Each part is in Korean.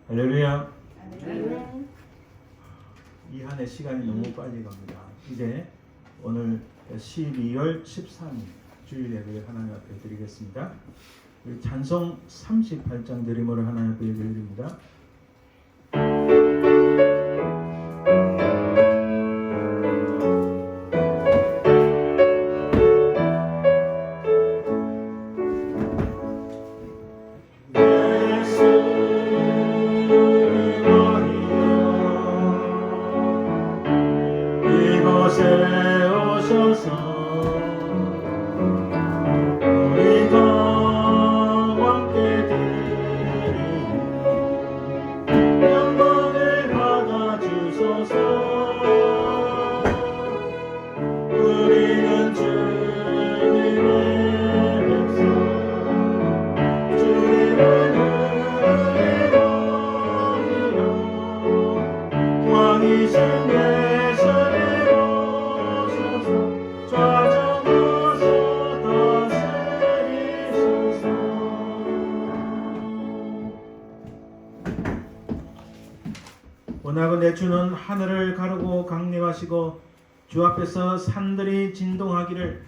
할렐루야. 이 한 해 시간이 너무 빨리 갑니다. 이제 오늘 12월 13일 주일 예배를 하나님 앞에 드리겠습니다. 찬송 38장 드림으로 하나님 앞에 예배를 드립니다. 원하고 내 주는 하늘을 가르고 강림하시고 주 앞에서 산들이 진동하기를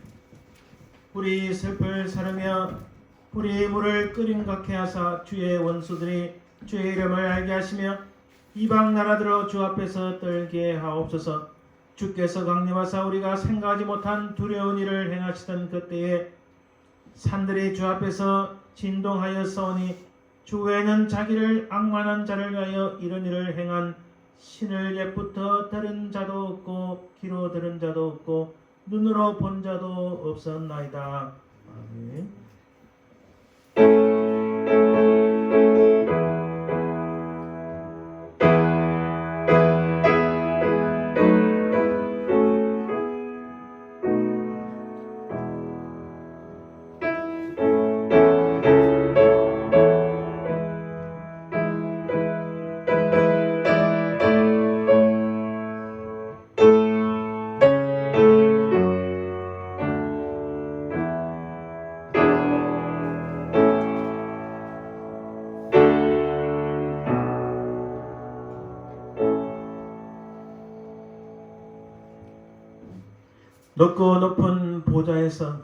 뿌리 슬플 사르며 뿌리 물을 끓임같게 하사 주의 원수들이 주의 이름을 알게 하시며 이방 나라들로 주 앞에서 떨게 하옵소서. 주께서 강림하사 우리가 생각하지 못한 두려운 일을 행하시던 그때에 산들이 주 앞에서 진동하여 싸우니 주 외에는 자기를 악만한 자를 위하여 이런 일을 행한 신을 옛부터 들은 자도 없고 귀로 들은 자도 없고 눈으로 본 자도 없었나이다. 아멘. 높고 높은 보좌에서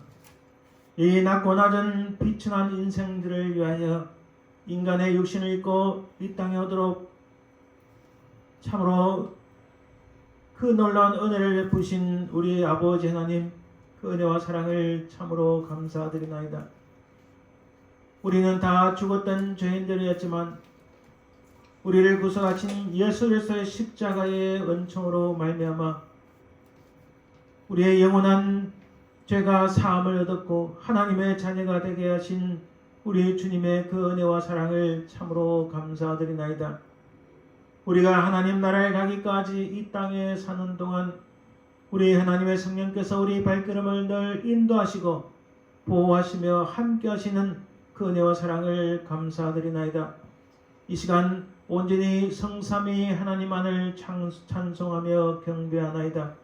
이 낮고 낮은 비천한 인생들을 위하여 인간의 육신을 입고 이 땅에 오도록 참으로 그 놀라운 은혜를 베푸신 우리 아버지 하나님, 그 은혜와 사랑을 참으로 감사드리나이다. 우리는 다 죽었던 죄인들이었지만 우리를 구속하신 예수 그리스도의 십자가의 은총으로 말미암아 우리의 영원한 죄가 사함을 얻었고 하나님의 자녀가 되게 하신 우리 주님의 그 은혜와 사랑을 참으로 감사드리나이다. 우리가 하나님 나라에 가기까지 이 땅에 사는 동안 우리 하나님의 성령께서 우리 발걸음을 늘 인도하시고 보호하시며 함께 하시는 그 은혜와 사랑을 감사드리나이다. 이 시간 온전히 성삼위 하나님만을 찬송하며 경배하나이다.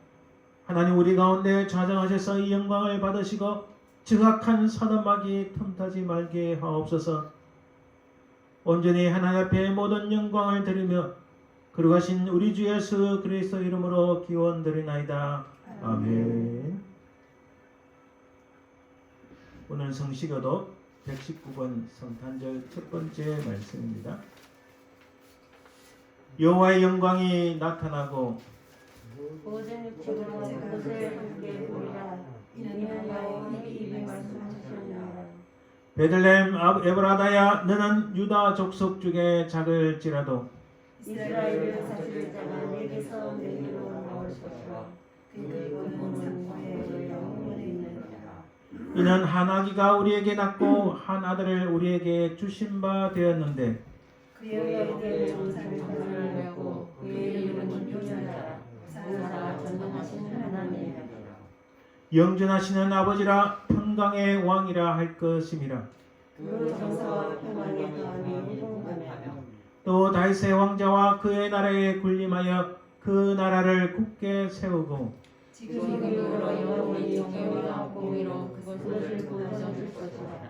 하나님, 우리 가운데 좌정하셔서 이 영광을 받으시고 지각한 사단막이 틈타지 말게 하옵소서. 온전히 하나님 앞에 모든 영광을 드리며 거룩하신 우리 주 예수 그리스도 이름으로 기원드리나이다. 아멘. 오늘 성시교독 119번 성탄절 첫 번째 말씀입니다. 여호와의 영광이 나타나고 모든 지구가 그것을 함께 보리라. 이는 베들레헴 에브라다야 너는 유다 족속 중에 작을지라도 이스라엘을 다스릴 자가 내게서 내게로 나올 것이라. 그들은 상고에 영원히 있느니라. 이는 한 아기가 우리에게 낳고 한 아들을 우리에게 주신 바 되었는데 그의 에게 정상을 가졌고 그의 이름은 교자라. 사라 전능하신 하나님이라. 영존하시는 아버지라 평강의 왕이라 할 것임이라. 그 정사와 평강의 가함이 행복하며 또 다윗의 왕자와 그의 나라에 군림하여 그 나라를 굳게 세우고 지금으로 영원히 정의와 공의로 그것을 보여줄 것이라.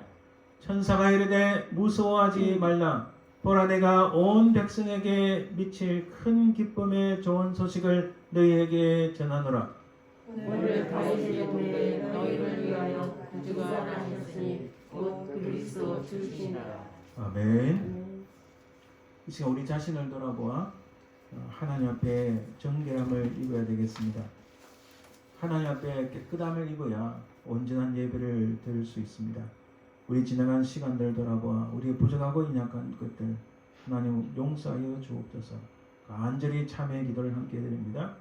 천사가 이르되 무서워하지 말라. 보라 내가 온 백성에게 미칠 큰 기쁨의 좋은 소식을 너희에게 전하노라. 오늘 다윗의 동네에 너희를 위하여 구주가 나셨으니 곧 그리스도 주시니라. 아멘. 이 시간 우리 자신을 돌아보아 하나님 앞에 정결함을 입어야 되겠습니다. 하나님 앞에 깨끗함을 입어야 온전한 예배를 드릴 수 있습니다. 우리 지나간 시간들 돌아보아 우리의 부족하고 연약한 것들 하나님 용서하여 주옵소서. 간절히 참회의 기도를 함께 드립니다.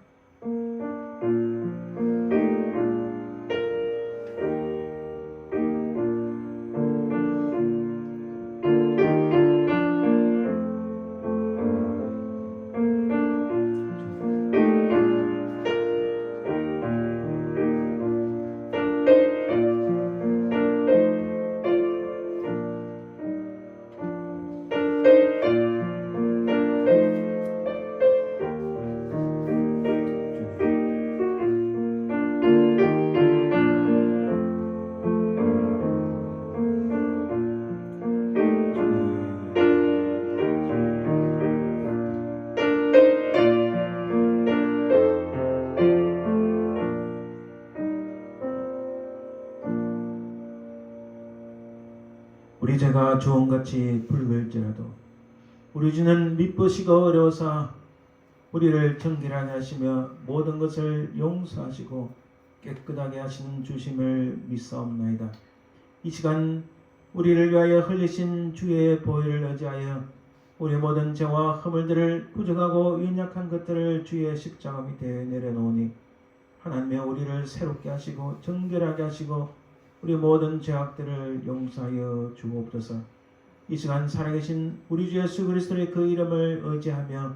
우리 죄가 주홍같이 붉을지라도 우리 주는 미쁘시고 어려워서 우리를 정결하게 하시며 모든 것을 용서하시고 깨끗하게 하시는 주심을 믿사옵나이다. 이 시간 우리를 위하여 흘리신 주의 보혈을 의지하여 우리 모든 죄와 허물들을 부족하고 연약한 것들을 주의 십자가 밑에 내려놓으니 하나님의 우리를 새롭게 하시고 정결하게 하시고 우리 모든 죄악들을 용서하여 주옵소서. 이 시간 살아계신 우리 주 예수 그리스도의 그 이름을 의지하며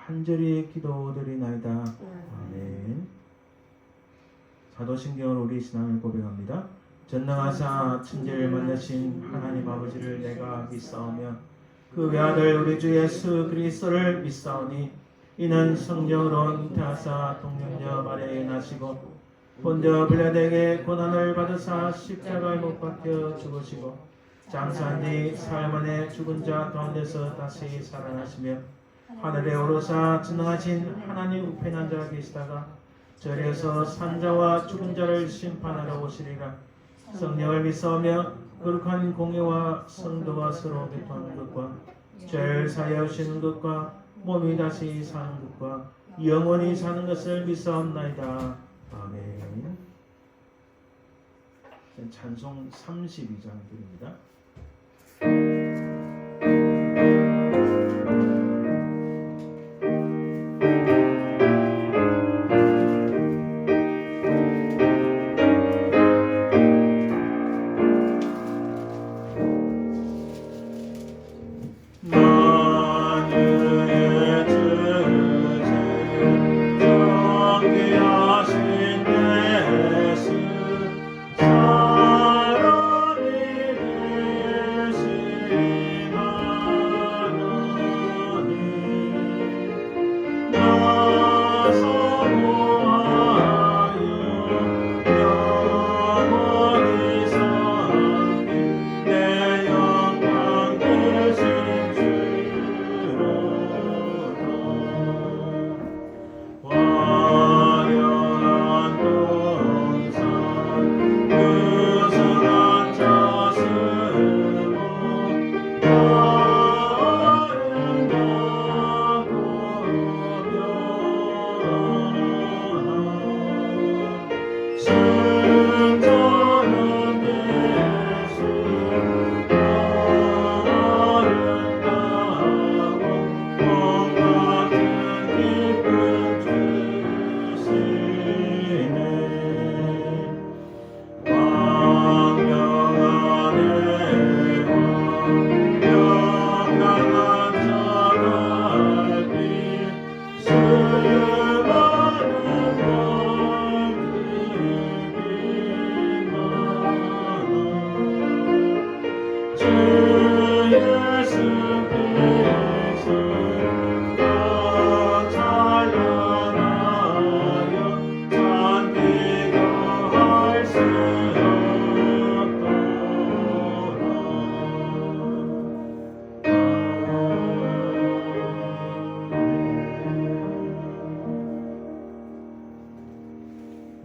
간절히 기도드리나이다. 아멘. 사도신경으로 우리 신앙을 고백합니다. 전능하사 천지를 만드신 하나님 아버지를 내가 믿사오며 그 외아들 우리 주 예수 그리스도를 믿사오니 이는 성령으로 잉태하사 동정녀 마리아에 나시고 본저 빌라도에게 고난을 받으사 십자가에 못 박혀 죽으시고 장사한 뒤 사흘 만에 죽은 자 가운데서 다시 살아나시며 하늘에 오르사 전능하신 하나님 우편한 자 계시다가 절에서 산자와 죽은 자를 심판하러 오시리라. 성령을 믿사오며 거룩한 공예와 성도가 서로 교통하는 것과 죄를 사하여 주시는 것과 몸이 다시 사는 것과 영원히 사는 것을 믿사옵나이다. 아멘. 찬송 32장 드립니다. 사랑이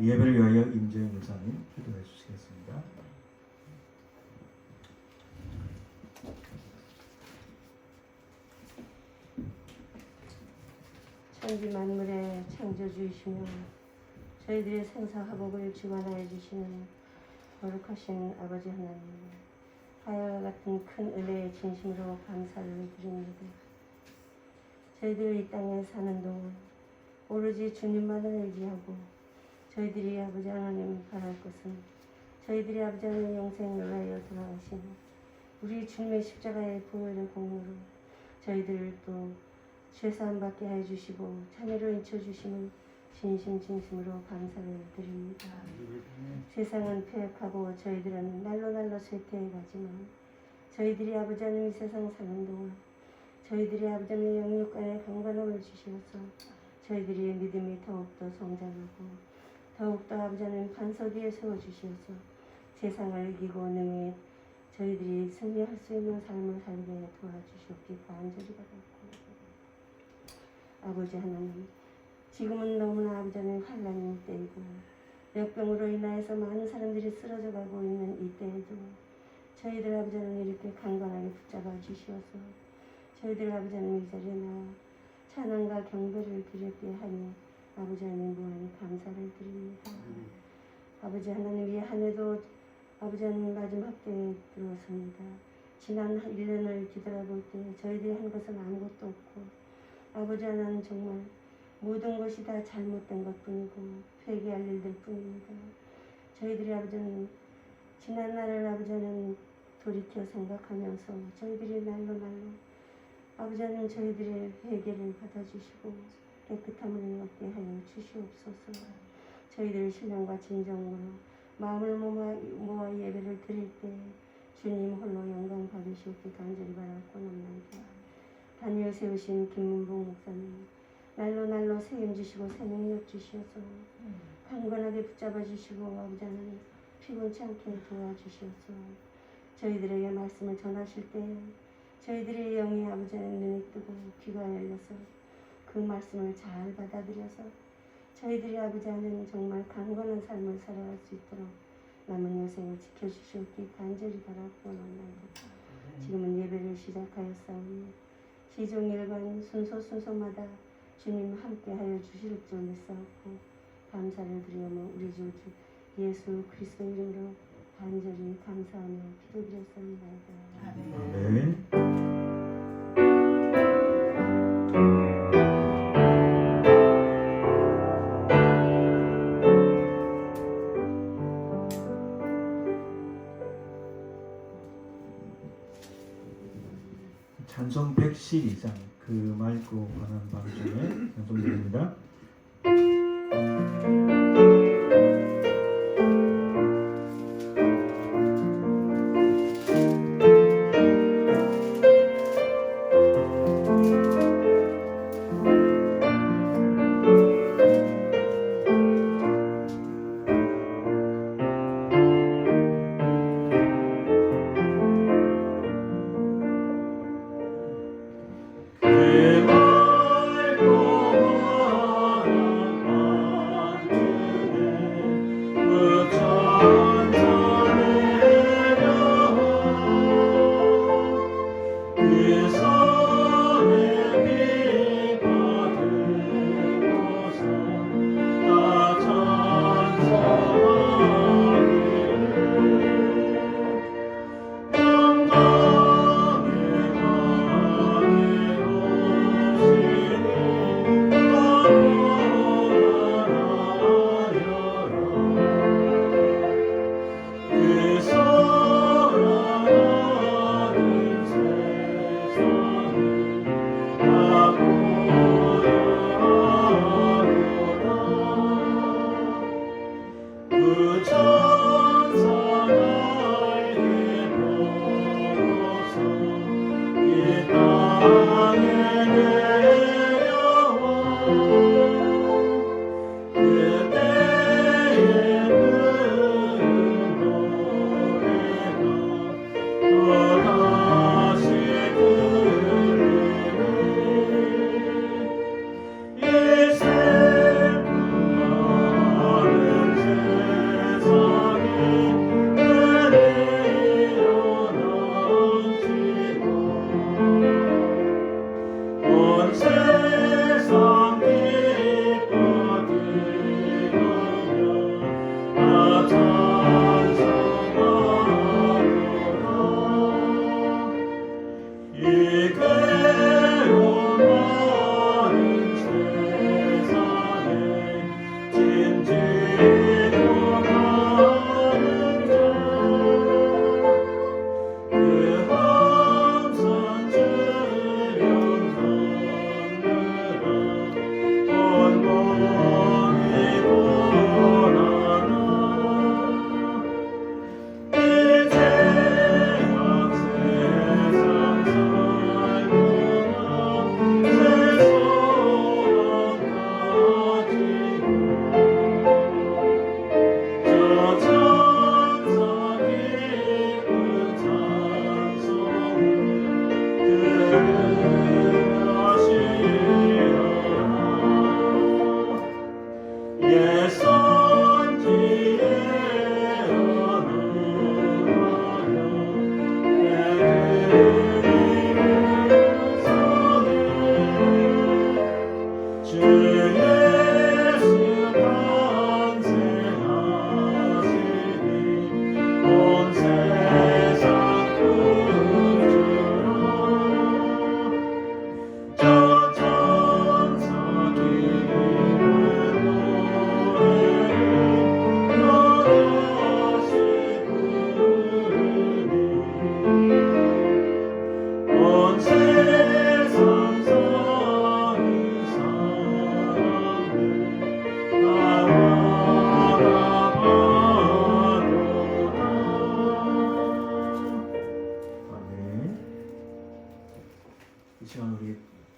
예배를 위하여 임재영 목사님 기도해 주시겠습니다. 천지 만물의 창조주이시며 저희들의 생사화복을 주관하여 주시는 거룩하신 아버지 하나님, 하여와 같은 큰 은혜의 진심으로 감사를 드립니다. 저희들 이 땅에 사는 동안 오로지 주님만을 의지하고 저희들이 아버지 하나님 바랄 것은 저희들이 아버지 하나님 영생을 위하여 돌아가신 우리 주님의 십자가의 보혈의 공로로 저희들을 또 죄사함 받게 하여 주시고 자녀로 인쳐주시는 진심으로 감사를 드립니다. 세상은 폐역하고 저희들은 날로 쇠퇴해 가지만 저희들이 아버지 하나님 이 세상 사는 동안 저희들이 아버지 하나님 영육간의 강건함을 주시어서 저희들의 믿음이 더욱더 성장하고 더욱더 아버지 하나님 반석 위에 세워주시어서 세상을 이기고 능히 저희들이 승리할 수 있는 삶을 살게 도와주시옵기 간절히 바랍니다. 아버지 하나님, 지금은 너무나 아버지 하나님 환난의 때이고 역병으로 인하여서 많은 사람들이 쓰러져 가고 있는 이 때에도 저희들 아버지 하나님 이렇게 강건하게 붙잡아 주시어서 저희들 아버지 하나님 이 자리에 나와 찬양과 경배를 드렸게 하니 아버지 하나님 무한히 감사를 드립니다. 아버지 하나님 이 한 해도 아버지 하나님 마지막 때에 들어섭니다. 지난 1년을 뒤돌아볼 때 저희들이 한 것은 아무것도 없고 아버지 하나님 정말 모든 것이 다 잘못된 것뿐이고 회개할 일들 뿐입니다. 저희들이 아버지 하나님 지난 날을 아버지 하나님 돌이켜 생각하면서 저희들이 날로 아버지 하나님 저희들의 회개를 받아주시고 깨끗함을 얻게 하여 주시옵소서. 저희들 신령과 진정으로 마음을 모아 예배를 드릴 때 주님 홀로 영광 받으시옵기 간절히 바라고 옵나이다. 다니엘 세우신 김문봉 목사님 날로 세임 주시고 새 능력 주시어서 강건하게 붙잡아 주시고 아버지 하나님 피곤치 않게 도와주시어서 저희들에게 말씀을 전하실 때 저희들의 영이 아버지 하나님 눈이 뜨고 귀가 열려서 그 말씀을 잘 받아들여서 저희들이 아버지 하나님 정말 강건한 삶을 살아갈 수 있도록 남은 여생을 지켜주시옵기 간절히 바라고 원합니다. 지금은 예배를 시작하였사오니 시종일관 순서마다 주님 함께하여 주실 줄 믿사옵고 감사를 드리오며 우리 주 예수 그리스도 이름으로 간절히 감사하며 기도드렸습니다. 아멘. 찬송 112장 그 맑고 환한 밤 중에 찬송드립니다.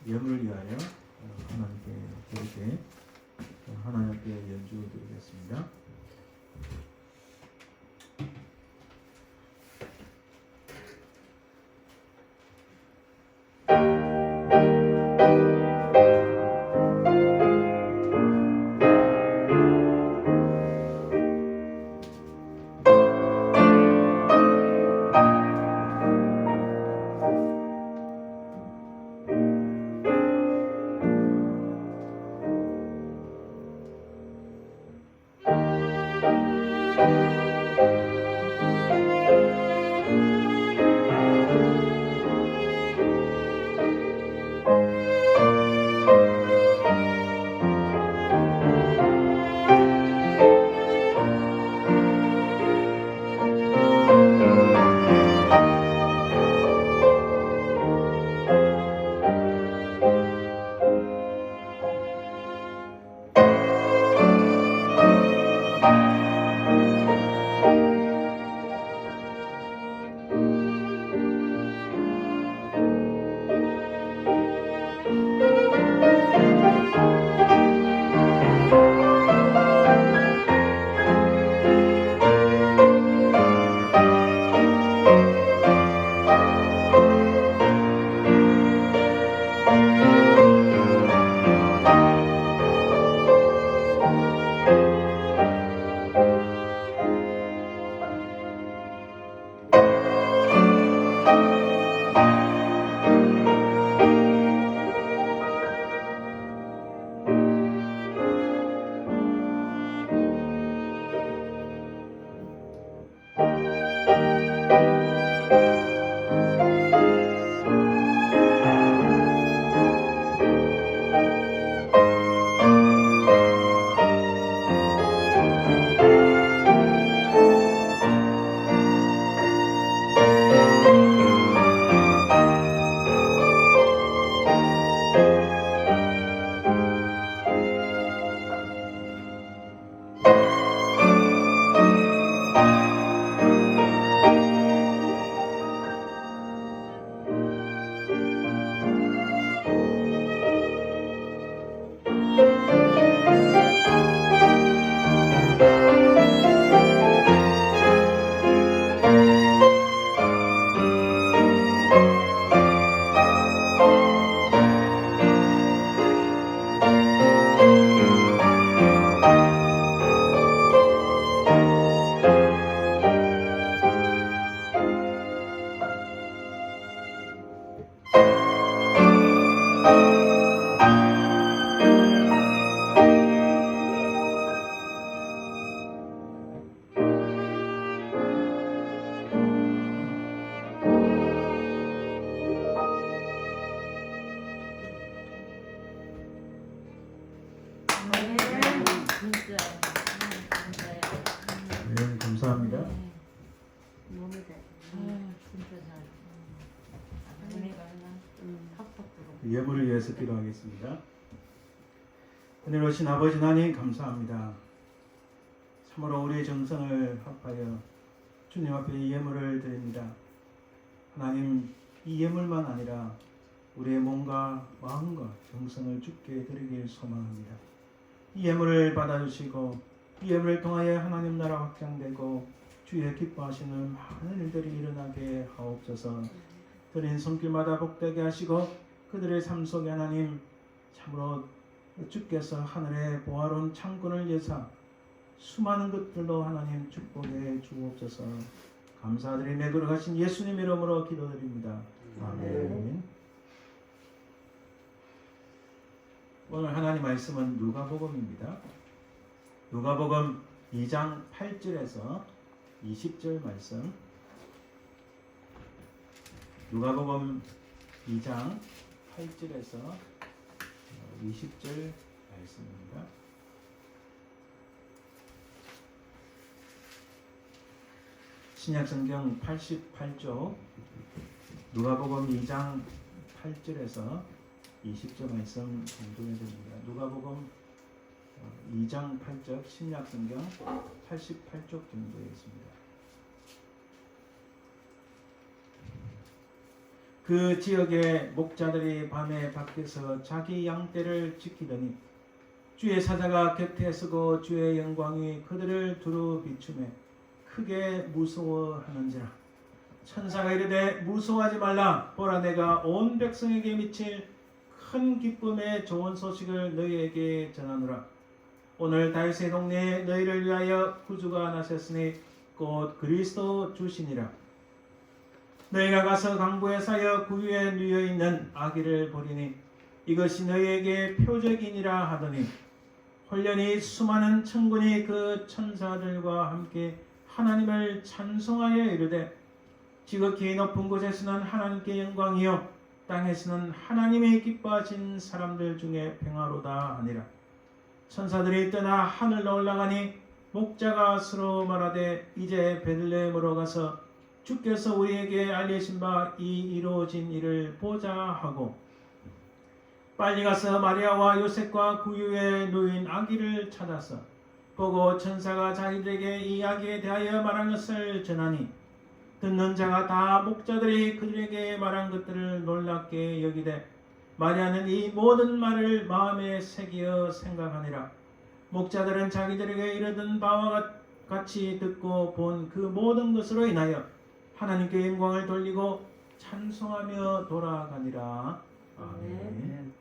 예물을 위하여 하나님께 드리게 하나님께 연주 드리겠습니다. 네, 감사합니다. 너무 잘. 진짜 잘. 은혜가 팍팍 들어. 예물을 위해서 기도하겠습니다. 은혜로우신 아버지 하나님 감사합니다. 참으로 우리의 정성을 합하여 주님 앞에 이 예물을 드립니다. 하나님, 이 예물만 아니라 우리의 몸과 마음과 정성을 주께 드리길 소망합니다. 이 예물을 받아주시고 이 예물을 통하여 하나님 나라 확장되고 주의 기뻐하시는 많은 일들이 일어나게 하옵소서. 드린 손길마다 복되게 하시고 그들의 삶 속에 하나님 참으로 주께서 하늘의 보화로운 창고를 여사 수많은 것들로 하나님 축복해 주옵소서. 감사드리며 거룩하신 예수님 이름으로 기도드립니다. 아멘. 오늘 하나님 말씀은 누가복음입니다. 누가복음 2장 8절에서 20절 말씀. 누가복음 2장 8절에서 20절 말씀입니다. 신약성경 88쪽 누가복음 2장 8절에서 20절 말씀 공독해 드립니다. 누가복음 2장 8절 신약성경 88쪽 정도에 있습니다. 그 지역의 목자들이 밤에 밖에서 자기 양떼를 지키더니 주의 사자가 곁에 서고 주의 영광이 그들을 두루 비추매 크게 무서워하는지라. 천사가 이르되 무서워하지 말라. 보라, 내가 온 백성에게 미칠 큰 기쁨의 좋은 소식을 너희에게 전하노라. 오늘 다윗의 동네에 너희를 위하여 구주가 나셨으니 곧 그리스도 주시니라. 너희가 가서 강부에 사여 구유에 누워 있는 아기를 보리니 이것이 너희에게 표적이니라 하더니 홀련히 수많은 천군이 그 천사들과 함께 하나님을 찬송하여 이르되 지극히 높은 곳에서는 하나님께 영광이요 땅에서는 하나님이 기뻐하신 사람들 중에 평화로다 하니라. 천사들이 떠나 하늘로 올라가니 목자가 서로 말하되 이제 베들레헴으로 가서 주께서 우리에게 알리신 바 이 이루어진 일을 보자 하고 빨리 가서 마리아와 요셉과 구유에 누인 아기를 찾아서 보고 천사가 자기들에게 이 아기에 대하여 말한 것을 전하니 듣는 자가 다 목자들이 그들에게 말한 것들을 놀랍게 여기되 마리아는 이 모든 말을 마음에 새기어 생각하니라. 목자들은 자기들에게 이르던 바와 같이 듣고 본 그 모든 것으로 인하여 하나님께 영광을 돌리고 찬송하며 돌아가니라. 아멘.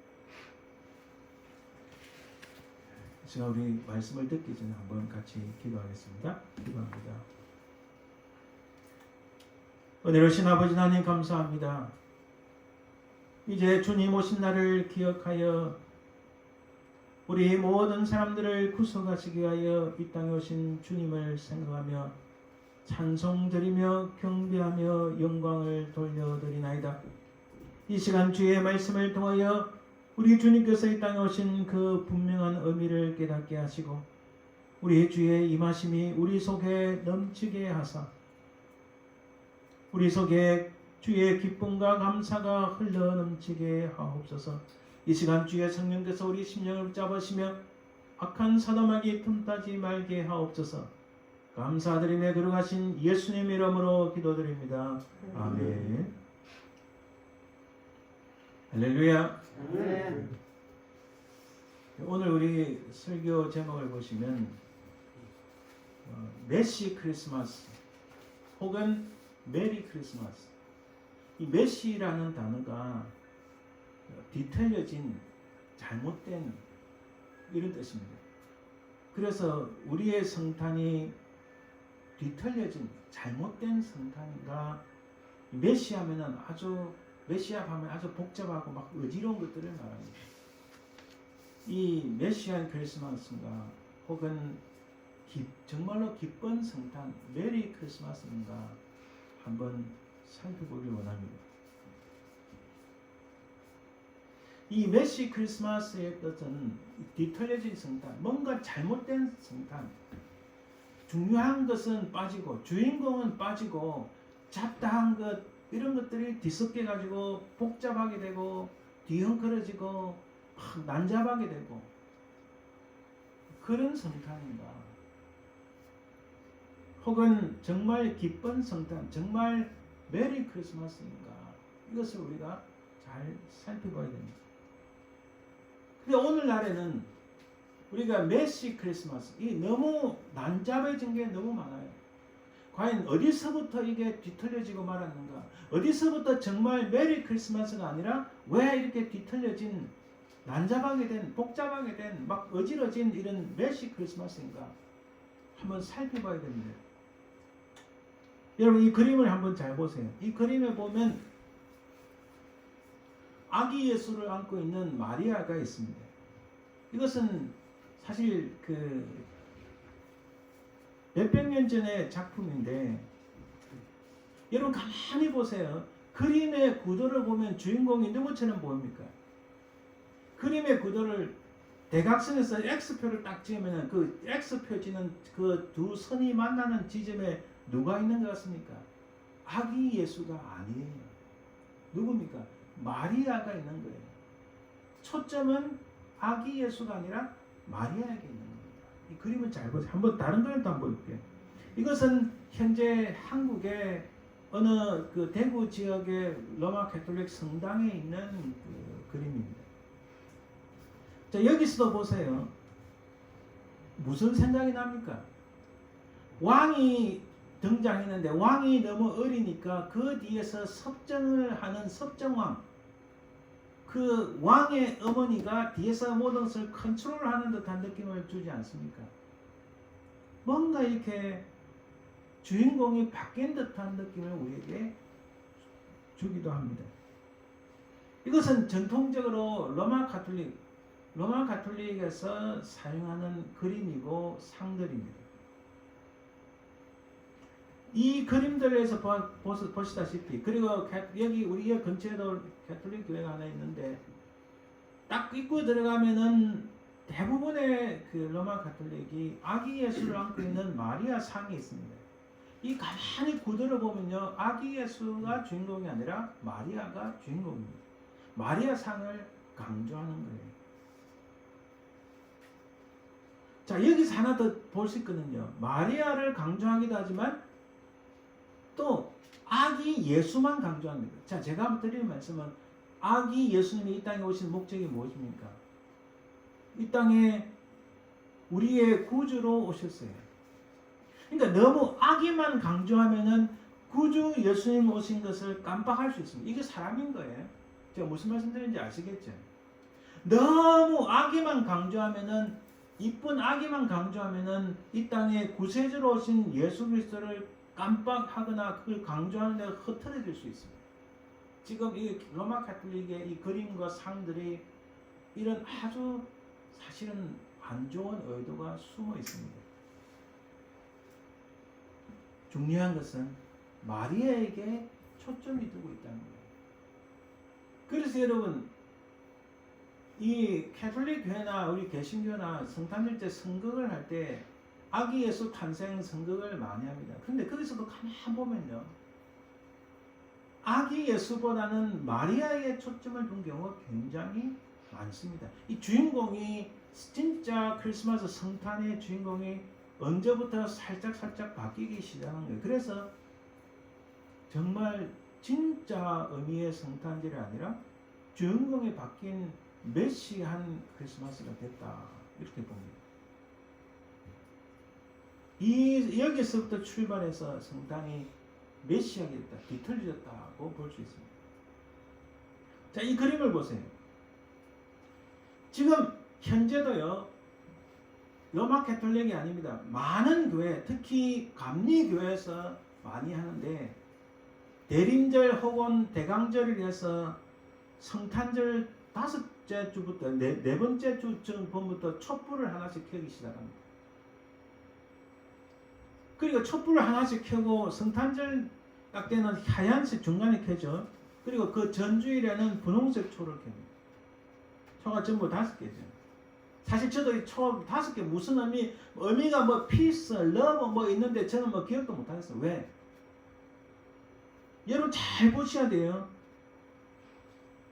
제가 우리 말씀을 듣기 전에 한번 같이 기도하겠습니다. 기도합니다. 은혜로우신 아버지 하나님 감사합니다. 이제 주님 오신 날을 기억하여 우리 모든 사람들을 구속하시기 위하여 이 땅에 오신 주님을 생각하며 찬송드리며 경배하며 영광을 돌려드리나이다. 이 시간 주의 말씀을 통하여 우리 주님께서 이 땅에 오신 그 분명한 의미를 깨닫게 하시고 우리 주의 임하심이 우리 속에 넘치게 하사 우리 속에 주의 기쁨과 감사가 흘러넘치게 하옵소서. 이 시간 주의 성령께서 우리 심령을 붙잡으시며 악한 사도막이 틈타지 말게 하옵소서. 감사드리며 거룩하신 예수님 이름으로 기도드립니다. 아멘. 할렐루야. 아멘. 오늘 우리 설교 제목을 보시면 메시 크리스마스 혹은 메리 크리스마스. 이 메시라는 단어가 뒤틀려진 잘못된 이런 뜻입니다. 그래서 우리의 성탄이 뒤틀려진 잘못된 성탄인가 메시하면은 아주 메시아 하면 아주 복잡하고 막 어지러운 것들을 말합니다. 이 메시안 크리스마스인가 혹은 정말로 기쁜 성탄 메리 크리스마스인가 한번 살펴보길 원합니다. 이 메시 크리스마스의 뜻은 뒤틀려진 성탄, 뭔가 잘못된 성탄, 중요한 것은 빠지고 주인공은 빠지고 잡다한 것 이런 것들이 뒤섞여 가지고 복잡하게 되고 뒤엉클어지고 막 난잡하게 되고 그런 성탄인가 혹은 정말 기쁜 성탄, 정말 메리 크리스마스인가 이것을 우리가 잘 살펴봐야 됩니다. 근데 오늘날에는 우리가 메시 크리스마스 이 너무 난잡해진 게 너무 많아요. 과연 어디서부터 이게 뒤틀려지고 말았는가? 어디서부터 정말 메리 크리스마스가 아니라 왜 이렇게 뒤틀려진 난잡하게 된 복잡하게 된 막 어지러진 이런 메시 크리스마스인가? 한번 살펴봐야 됩니다. 여러분 이 그림을 한번 잘 보세요. 이 그림에 보면 아기 예수를 안고 있는 마리아가 있습니다. 이것은 사실 몇백 년 전의 작품인데 여러분 가만히 보세요. 그림의 구도를 보면 주인공이 누구처럼 보입니까? 그림의 구도를 대각선에서 X표를 딱 찍으면 그 X표 지는 그 두 선이 만나는 지점에 누가 있는 것 같습니까? 아기 예수가 아니에요. 누굽니까? 마리아가 있는 거예요. 초점은 아기 예수가 아니라 마리아에게 있는 겁니다. 이 그림을 잘 보세요. 한번 다른 그림도 한번 볼게요. 이것은 현재 한국의 어느 그 대구 지역의 로마 가톨릭 성당에 있는 그 그림입니다. 자, 여기서도 보세요. 무슨 생각이 납니까? 왕이 등장했는데 왕이 너무 어리니까 그 뒤에서 섭정을 하는 섭정왕, 그 왕의 어머니가 뒤에서 모든 것을 컨트롤하는 듯한 느낌을 주지 않습니까? 뭔가 이렇게 주인공이 바뀐 듯한 느낌을 우리에게 주기도 합니다. 이것은 전통적으로 로마 가톨릭에서 사용하는 그림이고 상들입니다. 이 그림들에서 보시다시피, 그리고 여기 우리 근처에도 가톨릭 교회가 하나 있는데 딱 입구 들어가면은 대부분의 그 로마 가톨릭이 아기 예수를 안고 있는 마리아 상이 있습니다. 이 가만히 구도를 보면요, 아기 예수가 주인공이 아니라 마리아가 주인공입니다. 마리아 상을 강조하는 거예요. 자, 여기서 하나 더 볼 수 있거든요. 마리아를 강조하기도 하지만 또 아기 예수만 강조합니다. 자, 제가 한번 드리는 말씀은 아기 예수님이 이 땅에 오신 목적이 무엇입니까? 이 땅에 우리의 구주로 오셨어요. 그러니까 너무 아기만 강조하면은 구주 예수님 오신 것을 깜빡할 수 있습니다. 이게 사람인 거예요. 제가 무슨 말씀드리는지 아시겠죠? 너무 아기만 강조하면은, 이쁜 아기만 강조하면은 이 땅에 구세주로 오신 예수 그리스도를 깜빡하거나 그걸 강조하는 데가 흐트러질 수 있습니다. 지금 이 로마 가톨릭의 이 그림과 상들이 이런 아주 사실은 안 좋은 의도가 숨어 있습니다. 중요한 것은 마리아에게 초점이 두고 있다는 거예요. 그래서 여러분, 이 가톨릭 교회나 우리 개신교나 성탄절제 선거를 할 때 아기 예수 탄생 선거를 많이 합니다. 그런데 거기서도 가만 보면요, 아기 예수보다는 마리아에게 초점을 둔 경우가 굉장히 많습니다. 이 주인공이 진짜 크리스마스 성탄의 주인공이 언제부터 살짝 바뀌기 시작한 거예요. 그래서 정말 진짜 의미의 성탄절이 아니라 주인공이 바뀐 메시한 크리스마스가 됐다, 이렇게 봅니다. 여기서부터 출발해서 성탄이 메시하게 됐다, 뒤틀려졌다고 볼 수 있습니다. 자, 이 그림을 보세요. 지금 현재도요, 로마 가톨릭이 아닙니다. 많은 교회, 특히 감리교회에서 많이 하는데, 대림절 혹은 대강절을 위해서 성탄절 5째 주부터 네 번째 주쯤부터 촛불을 하나씩 켜기 시작합니다. 그리고 촛불을 하나씩 켜고 성탄절 딱 때는 하얀색 중간에 켜죠. 그리고 그 전주일에는 분홍색 초를 켭니다. 초가 전부 5개죠. 사실 저도 이 초 5개 무슨 의미가 뭐 peace, love 뭐 있는데 저는 뭐 기억도 못하겠어요. 왜? 여러분 잘 보셔야 돼요.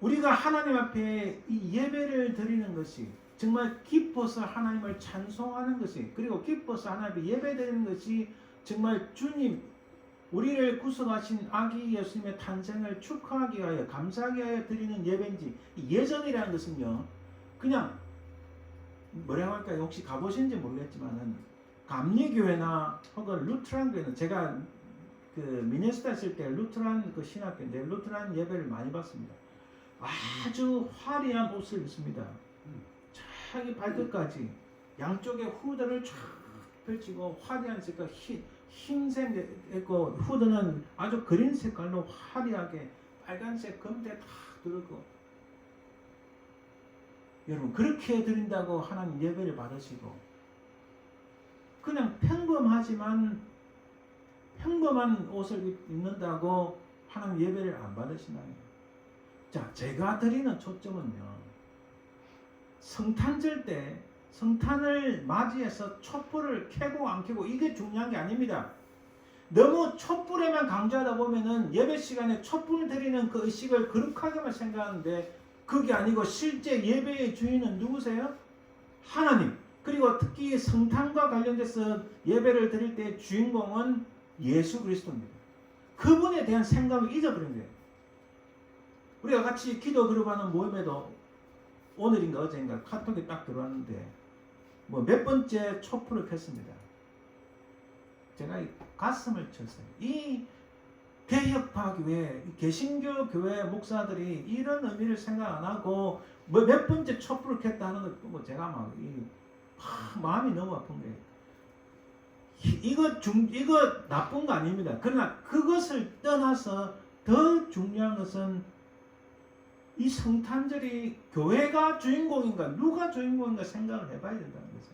우리가 하나님 앞에 이 예배를 드리는 것이 정말 기뻐서 하나님을 찬송하는 것이, 그리고 기뻐서 하나님 앞에 예배 드리는 것이 정말 주님, 우리를 구속하신 아기 예수님의 탄생을 축하하기 위하여, 감사하기 위하여 드리는 예배인지, 예전이라는 것은요, 그냥 뭐라고 할까요? 혹시 가보신지 모르겠지만은 감리교회나 혹은 루트란 교회는, 제가 그 미네소타 있을 때 루트란 그 신학교인데 루트란 예배를 많이 봤습니다. 아주 화려한 옷을 입습니다. 자기 발끝까지 양쪽에 후드를 쫙 펼치고 화려한 색깔, 흰색 있고 후드는 아주 그린 색깔로 화려하게 빨간색 금대 다 두르고, 여러분 그렇게 드린다고 하나님 예배를 받으시고, 그냥 평범한 옷을 입는다고 하나님 예배를 안 받으시나요? 자, 제가 드리는 초점은요, 성탄절 때 성탄을 맞이해서 촛불을 켜고 안 켜고 이게 중요한 게 아닙니다. 너무 촛불에만 강조하다 보면은 예배 시간에 촛불 드리는 그 의식을 거룩하게만 생각하는데, 그게 아니고 실제 예배의 주인은 누구세요? 하나님. 그리고 특히 성탄과 관련돼서 예배를 드릴 때 주인공은 예수 그리스도입니다. 그분에 대한 생각을 잊어버린 거예요. 우리가 같이 기도 그룹하는 모임에도 오늘인가 어제인가 카톡이 딱 들어왔는데 뭐 몇 번째 촛불을 켰습니다. 제가 가슴을 쳤어요. 이 개혁파 교회, 개신교 교회 목사들이 이런 의미를 생각 안 하고 뭐 몇 번째 촛불을 켰다 하는 걸 보고 제가 막 마음이 너무 아픈 거예요. 이거 나쁜 거 아닙니다. 그러나 그것을 떠나서 더 중요한 것은 이 성탄절이 교회가 주인공인가 누가 주인공인가 생각을 해봐야 된다는 거죠.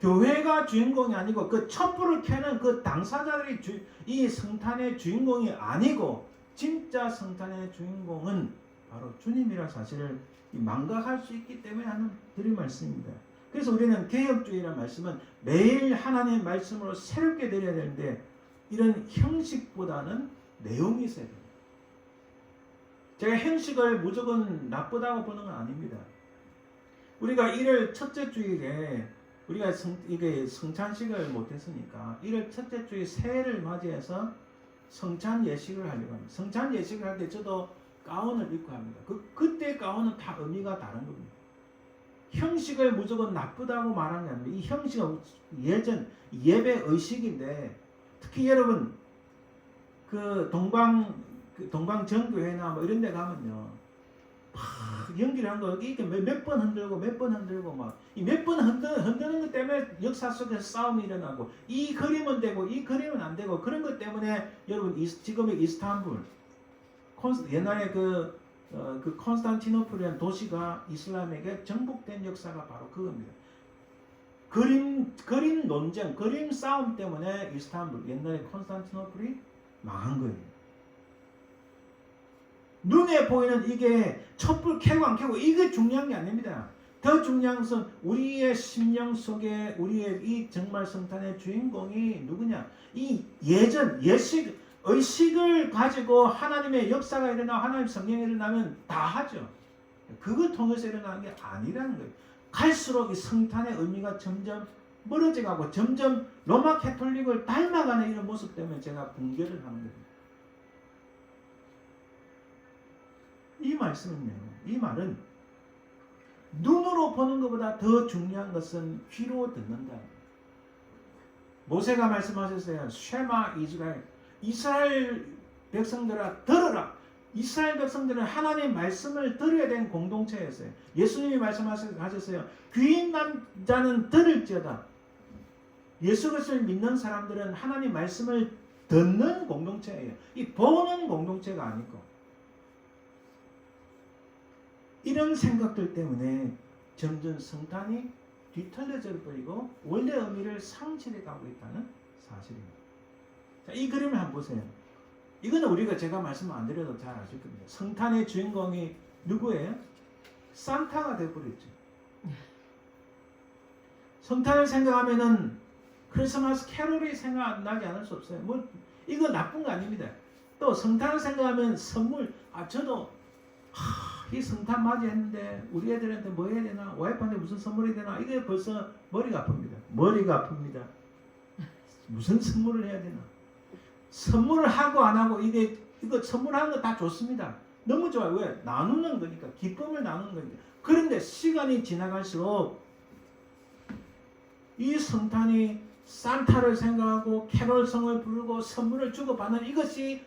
교회가 주인공이 아니고 그 촛불을 켜는 그 당사자들이 이 성탄의 주인공이 아니고 진짜 성탄의 주인공은 바로 주님이라는 사실을 망각할 수 있기 때문에 하는 드릴 말씀입니다. 그래서 우리는 개혁주의라는 말씀은 매일 하나님의 말씀으로 새롭게 드려야 되는데 이런 형식보다는 내용이 있어야 됩니다. 제가 형식을 무조건 나쁘다고 보는 건 아닙니다. 우리가 1월 첫째 주일에 우리가 이게 성찬식을 못했으니까 1월 첫째 주일 새해를 맞이해서 성찬 예식을 하려고 합니다. 성찬 예식을 할 때 저도 가운을 입고 합니다. 그때 가운은 다 의미가 다른 겁니다. 형식을 무조건 나쁘다고 말하는 게 아닙니다. 이 형식은 예전 예배 의식인데 특히 여러분 그 동방정교회나 뭐 이런 데 가면요 막 연기를 한 거 이렇게 몇 번 흔들고 몇 번 흔들고 막 이 몇 번 흔드는 것 때문에 역사 속에서 싸움이 일어나고 이 그림은 되고 이 그림은 안 되고 그런 것 때문에 여러분 지금의 이스탄불 옛날에 그 콘스탄티노플이라는 도시가 이슬람에게 정복된 역사가 바로 그겁니다. 그림 논쟁, 그림 싸움 때문에 이스탄불, 옛날에 콘스탄티노플이 망한 거예요. 눈에 보이는 이게 촛불 켜고 안 켜고 이게 중요한 게 아닙니다. 더 중요한 것은 우리의 심령 속에 우리의 이 정말 성탄의 주인공이 누구냐? 이 예전, 의식을 가지고 하나님의 역사가 일어나고 하나님의 성령이 일어나면 다 하죠. 그걸 통해서 일어나는 게 아니라는 거예요. 갈수록 이 성탄의 의미가 점점 멀어져 가고 점점 로마 캐톨릭을 닮아가는 이런 모습 때문에 제가 붕괴를 하는 겁니다. 이 말씀은요. 이 말은 눈으로 보는 것보다 더 중요한 것은 귀로 듣는다. 모세가 말씀하셨어요. 쉐마 이스라엘 백성들아 들어라. 이스라엘 백성들은 하나님의 말씀을 들어야 되는 공동체였어요. 예수님이 말씀하셨어요. 귀인 남자는 들을지어다. 예수 그리스도를 믿는 사람들은 하나님 말씀을 듣는 공동체예요. 이 보는 공동체가 아니고. 이런 생각들 때문에 점점 성탄이 뒤틀려져 버리고 원래 의미를 상실해 가고 있다는 사실입니다. 자, 이 그림을 한번 보세요. 이거는 우리가 제가 말씀 안 드려도 잘 아실 겁니다. 성탄의 주인공이 누구예요? 산타가 되어버렸죠. 성탄을 생각하면은 크리스마스 캐롤이 생각나지 않을 수 없어요. 뭐 이거 나쁜 거 아닙니다. 또 성탄을 생각하면 선물. 저도 이 성탄 맞이했는데 우리 애들한테 뭐 해야 되나? 와이프한테 무슨 선물이 되나? 이게 벌써 머리가 아픕니다. 머리가 아픕니다. 무슨 선물을 해야 되나? 선물을 하고 안 하고 이거 선물하는 거 다 좋습니다. 너무 좋아요. 왜? 나누는 거니까. 기쁨을 나누는 거니까. 그런데 시간이 지나갈수록 이 성탄이 산타를 생각하고 캐롤성을 부르고 선물을 주고받는 이것이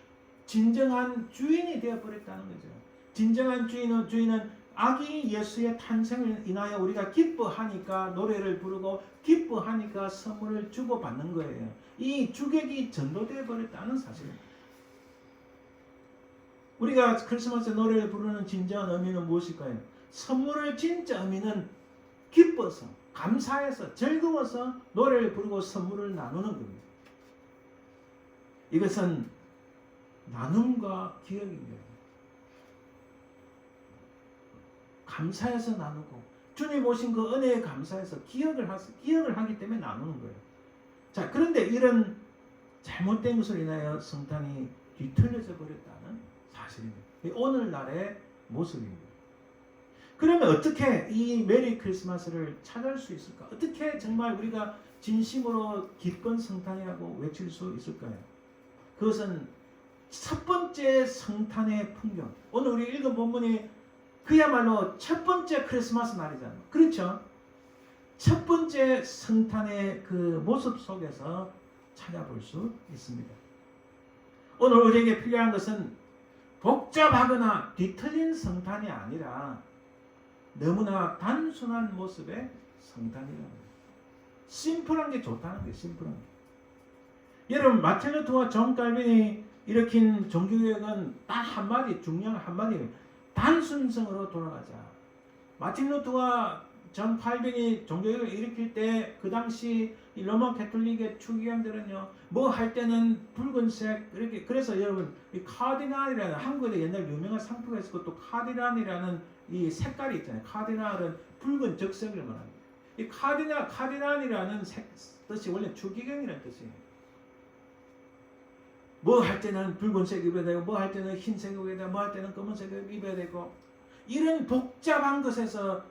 진정한 주인이 되어버렸다는 거죠. 진정한 주인은 아기 예수의 탄생을 인하여 우리가 기뻐하니까 노래를 부르고 기뻐하니까 선물을 주고받는 거예요. 이 주객이 전도되어 버렸다는 사실입니다. 우리가 크리스마스 노래를 부르는 진정한 의미는 무엇일까요? 선물을 진짜 의미는 기뻐서 감사해서 즐거워서 노래를 부르고 선물을 나누는 겁니다. 이것은 나눔과 기억입니다. 감사해서 나누고 주님 오신 그 은혜에 감사해서 기억을 하기 때문에 나누는 거예요. 자, 그런데 이런 잘못된 것을 인하여 성탄이 뒤틀려져 버렸다는 사실입니다. 오늘날의 모습입니다. 그러면 어떻게 이 메리 크리스마스를 찾을 수 있을까? 어떻게 정말 우리가 진심으로 기쁜 성탄이라고 외칠 수 있을까요? 그것은 첫 번째 성탄의 풍경. 오늘 우리 읽은 본문이 그야말로 첫 번째 크리스마스 날이잖아요. 그렇죠? 첫 번째 성탄의 그 모습 속에서 찾아볼 수 있습니다. 오늘 우리에게 필요한 것은 복잡하거나 뒤틀린 성탄이 아니라 너무나 단순한 모습의 성탄이라는 거예요. 심플한 게 좋다는 거예요. 심플한 게. 여러분 마틴 루터와 존 칼빈이 일으킨 종교개혁은 딱 한마디, 중요한 한마디, 단순성으로 돌아가자. 마틴 루터와 존 칼빈이 종교개혁을 일으킬 때 그 당시 이 로마 캐톨릭의 추기경들은요, 뭐 할 때는 붉은색 이렇게. 그래서 여러분 이 카디날이라는 한국에 옛날 유명한 상표가 있었고 또 카디날이라는 이 색깔이 있잖아요. 카디날은 붉은 적색을 말합니다. 이 카디날이라는 뜻이 원래 추기경이라는 뜻이에요. 뭐 할 때는 붉은색 입어야 되고, 뭐 할 때는 흰색 입어야 되고, 뭐 할 때는 검은색 입어야 되고, 이런 복잡한 것에서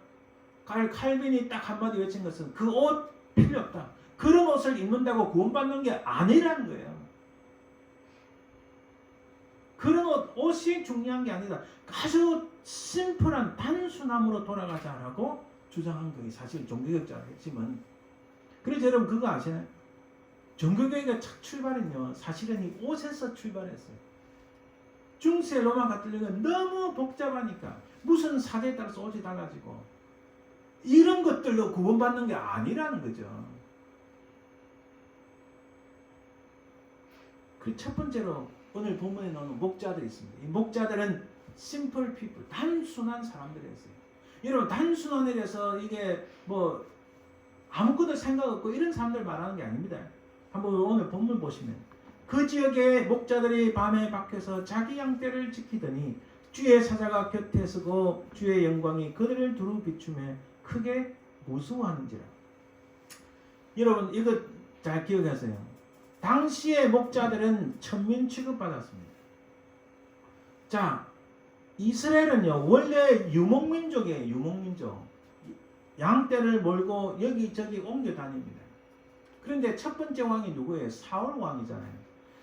칼빈이 딱 한마디 외친 것은 그 옷 필요 없다. 그런 옷을 입는다고 구원받는 게 아니라는 거예요. 그런 옷이 중요한 게 아니다. 아주 심플한 단순함으로 돌아가자라고 주장한 거예요. 사실 종교개혁자의 핵심은. 그래서 여러분 그거 아시나요? 종교개혁의 첫 출발은요, 사실은 이 옷에서 출발했어요. 중세 로마 가톨릭은 너무 복잡하니까 무슨 사대에 따라서 옷이 달라지고 이런 것들로 구원받는 게 아니라는 거죠. 그 첫 번째로 오늘 본문에 나오는 목자들이 있습니다. 이 목자들은 simple people, 단순한 사람들이었어요. 여러분 단순한 일에서 이게 뭐 아무것도 생각 없고 이런 사람들 말하는 게 아닙니다. 한번 오늘 본문 보시면 그 지역의 목자들이 밤에 밖에서 자기 양떼를 지키더니 주의 사자가 곁에 서고 주의 영광이 그들을 두루 비추며 크게 무서워하는지라. 여러분 이거 잘 기억하세요. 당시의 목자들은 천민 취급받았습니다. 자, 이스라엘은요 원래 유목민족이에요. 유목민족. 양떼를 몰고 여기저기 옮겨 다닙니다. 그런데 첫 번째 왕이 누구예요? 사울 왕이잖아요.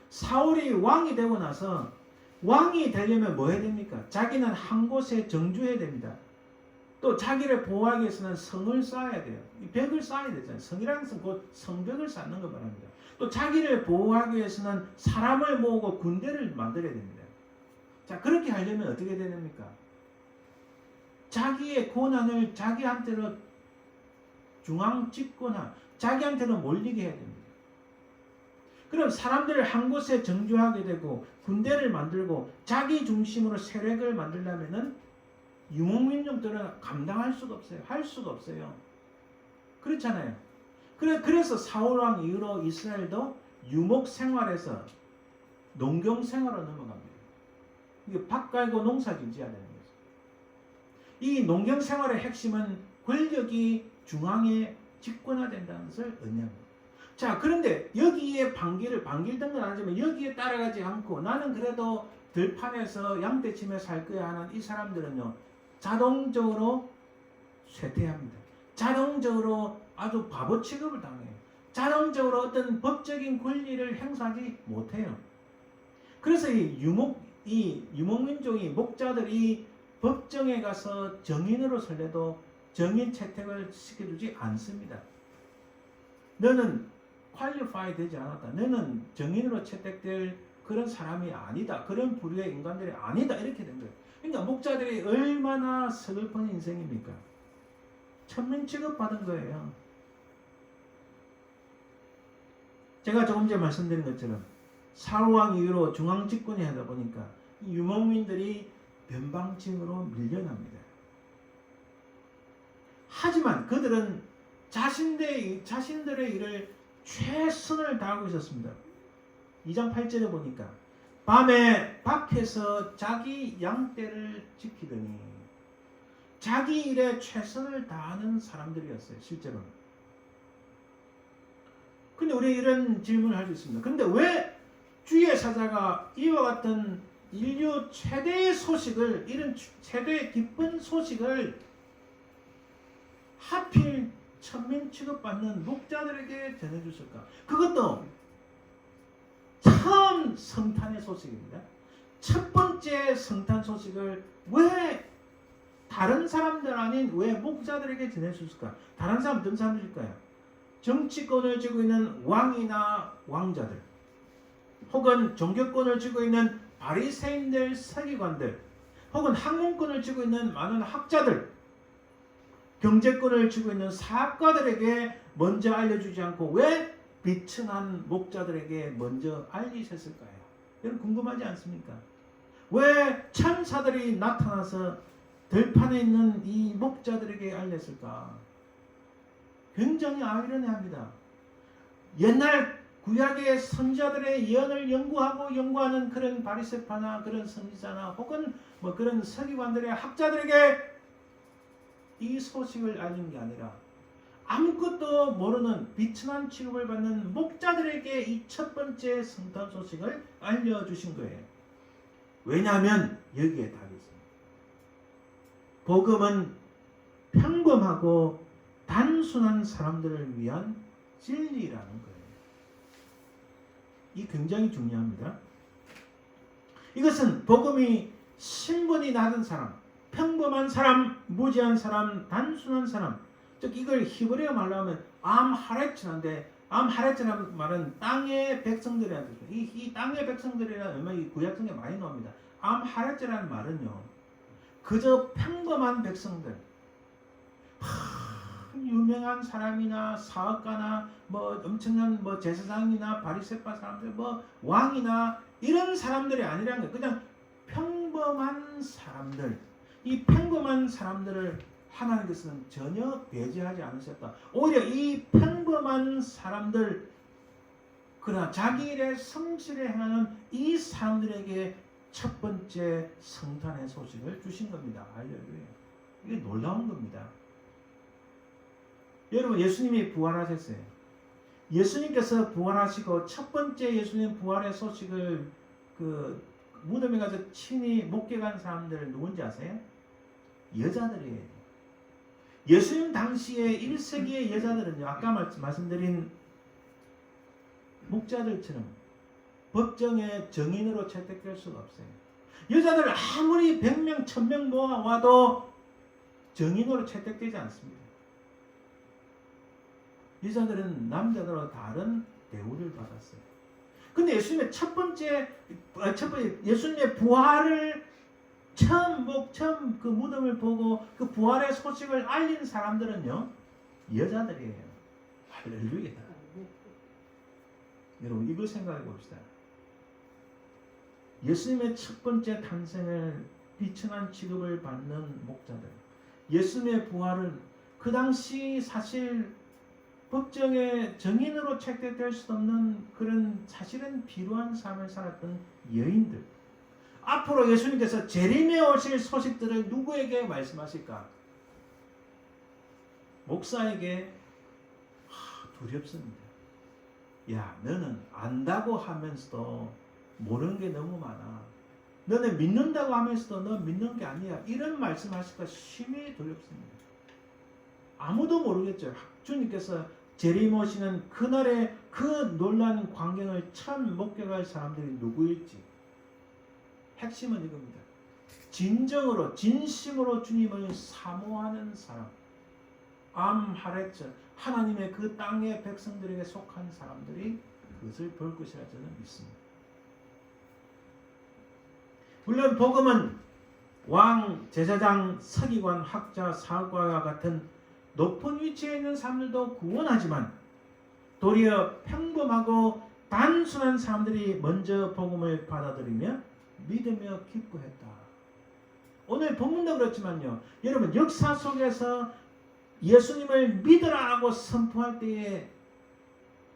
사울이 왕이 되고 나서 왕이 되려면 뭐 해야 됩니까? 자기는 한 곳에 정주해야 됩니다. 또 자기를 보호하기 위해서는 성을 쌓아야 돼요. 이 벽을 쌓아야 되잖아요. 성이라는 것은 곧 성벽을 쌓는 것 말합니다. 또 자기를 보호하기 위해서는 사람을 모으고 군대를 만들어야 됩니다. 자, 그렇게 하려면 어떻게 됩니까? 자기의 고난을 자기한테로 중앙 집권화, 자기한테로 몰리게 해야 됩니다. 그럼 사람들을 한 곳에 정주하게 되고 군대를 만들고 자기 중심으로 세력을 만들려면은 유목민족들은 감당할 수가 없어요. 할 수가 없어요. 그렇잖아요. 그래서 사울왕 이후로 이스라엘도 유목 생활에서 농경 생활로 넘어갑니다. 이게 밭 갈고 농사 지어야 되는 거죠. 이 농경 생활의 핵심은 권력이 중앙에 집권화된다는 것을 의미합니다. 자, 그런데 여기에 반길던 건 아니지만 여기에 따라가지 않고 나는 그래도 들판에서 양떼치며 살 거야 하는 이 사람들은요, 자동적으로 쇠퇴합니다. 자동적으로 아주 바보 취급을 당해요. 자동적으로 어떤 법적인 권리를 행사하지 못해요. 그래서 이 유목민족이 목자들이 법정에 가서 정인으로 설레도 정인 채택을 시켜주지 않습니다. 너는 퀄리파이 되지 않았다. 너는 정인으로 채택될 그런 사람이 아니다. 그런 부류의 인간들이 아니다. 이렇게 된 거예요. 그러니까 목자들이 얼마나 서글픈 인생입니까? 천민 취급받은 거예요. 제가 조금 전에 말씀드린 것처럼 사울왕 이후로 중앙 집권이 하다 보니까 이 유목민들이 변방층으로 밀려납니다. 하지만 그들은 자신들의 일을 최선을 다하고 있었습니다. 2장 8절에 보니까 밤에 밖에서 자기 양떼를 지키더니 자기 일에 최선을 다하는 사람들이었어요. 실제로는. 근데 우리 이런 질문을 할 수 있습니다. 근데 왜 주의 사자가 이와 같은 인류 최대의 소식을, 이런 최대의 기쁜 소식을 하필 천민 취급받는 목자들에게 전해주실까? 그것도 처음 성탄의 소식입니다. 첫 번째 성탄 소식을 왜 다른 사람들 아닌 왜 목자들에게 전해줬을까? 다른 사람 어떤 사람들일까요? 정치권을 쥐고 있는 왕이나 왕자들, 혹은 종교권을 쥐고 있는 바리새인들, 서기관들, 혹은 학문권을 쥐고 있는 많은 학자들, 경제권을 쥐고 있는 사학가들에게 먼저 알려주지 않고 왜 비천한 목자들에게 먼저 알리셨을까요? 여러분 궁금하지 않습니까? 왜 천사들이 나타나서 들판에 있는 이 목자들에게 알렸을까? 굉장히 아이러니합니다. 옛날 구약의 선지자들의 예언을 연구하는 그런 바리새파나 그런 선지자나 혹은 뭐 그런 서기관들의 학자들에게 이 소식을 알린 게 아니라 아무것도 모르는 비천한 취급을 받는 목자들에게 이 첫 번째 성탄 소식을 알려주신 거예요. 왜냐하면 여기에 답이 있습니다. 복음은 평범하고 단순한 사람들을 위한 진리라는 거예요. 이 굉장히 중요합니다. 이것은 복음이 신분이 낮은 사람, 평범한 사람, 무지한 사람, 단순한 사람, 즉 이걸 히브리어 말로 하면 암하레츠인데 암하레츠라는 말은 땅의 백성들이라는 뜻이에요. 이 땅의 백성들이라는 말이 구약성에 많이 나옵니다. 암하레츠라는 말은요, 그저 평범한 백성들, 유명한 사람이나 사업가나 뭐 엄청난 뭐 제사장이나 바리새파 사람들, 뭐 왕이나 이런 사람들이 아니라는 거예요. 그냥 평범한 사람들. 이 평범한 사람들을 하나님께서는 전혀 배제하지 않으셨다. 오히려 이 평범한 사람들, 그러나 자기 일에 성실히 행하는 이 사람들에게 첫 번째 성탄의 소식을 주신 겁니다. 할렐루야. 이게 놀라운 겁니다. 여러분, 예수님이 부활하셨어요. 예수님께서 부활하시고 첫 번째 예수님 부활의 소식을 그 무덤에 가서 친히 목격한 사람들 누군지 아세요? 여자들이에요. 예수님 당시에 1세기의 여자들은요, 아까 말씀드린 목자들처럼 법정의 정인으로 채택될 수가 없어요. 여자들 아무리 100명, 1000명 모아와도 정인으로 채택되지 않습니다. 여자들은 남자들과 다른 대우를 받았어요. 근데 예수님의 첫 번째 예수님의 부활을 처음 그 무덤을 보고 그 부활의 소식을 알린 사람들은요, 여자들이에요. 할렐루야. 여러분, 이거 생각해 봅시다. 예수님의 첫 번째 탄생을 비천한 취급을 받는 목자들, 예수님의 부활은 그 당시 사실 법정의 정인으로 채택될 수 없는 그런 사실은 비루한 삶을 살았던 여인들, 앞으로 예수님께서 재림에 오실 소식들을 누구에게 말씀하실까? 목사에게 두렵습니다. 야, 너는 안다고 하면서도 모르는 게 너무 많아. 너는 믿는다고 하면서도 너 믿는 게 아니야. 이런 말씀하실까 심히 두렵습니다. 아무도 모르겠죠. 주님께서 재림 오시는 그날의 그 놀라운 광경을 처음 목격할 사람들이 누구일지. 핵심은 이겁니다. 진정으로 진심으로 주님을 사모하는 사람, 암하레츠, 하나님의 그 땅의 백성들에게 속한 사람들이 그것을 볼 것이라 저는 믿습니다. 물론 복음은 왕, 제사장, 서기관, 학자, 사학과와 같은 높은 위치에 있는 사람들도 구원하지만 도리어 평범하고 단순한 사람들이 먼저 복음을 받아들이며 믿으며 기뻐했다. 오늘 본문도 그렇지만요, 여러분 역사 속에서 예수님을 믿으라고 선포할 때에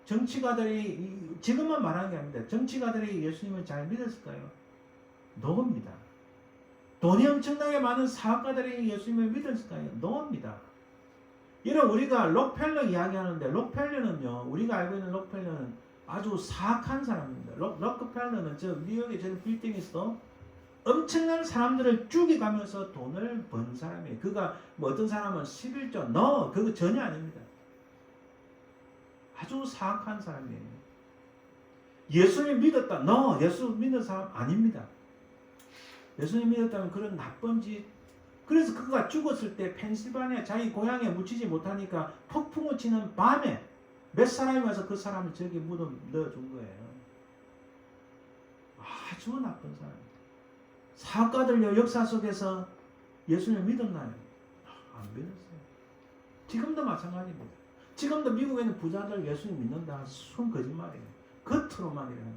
정치가들이, 지금만 말하는 게 아닙니다. 정치가들이 예수님을 잘 믿었을까요? 노입니다. 돈이 엄청나게 많은 사업가들이 예수님을 믿었을까요? 노입니다. 여러분, 우리가 록펠러 이야기하는데 록펠러는요, 우리가 알고 있는 록펠러는 아주 사악한 사람입니다. 록펠러는 저 뉴욕의 저 빌딩에서 엄청난 사람들을 죽여가면서 돈을 번 사람이에요. 그가 뭐 어떤 사람은 11조, 그거 전혀 아닙니다. 아주 사악한 사람이에요. 예수님 믿었다. 너 예수 믿는 사람 아닙니다. 예수님 믿었다면 그런 나쁜 짓. 그래서 그가 죽었을 때 펜실바니아 자기 고향에 묻히지 못하니까 폭풍우 치는 밤에 몇 사람이 와서 그 사람을 저기 묻어 넣어준 거예요. 아주 나쁜 사람. 사업가들요 역사 속에서 예수님 믿었나요? 안 믿었어요. 지금도 마찬가지입니다. 지금도 미국에는 부자들 예수님 믿는다. 순 거짓말이에요. 겉으로만 이래요.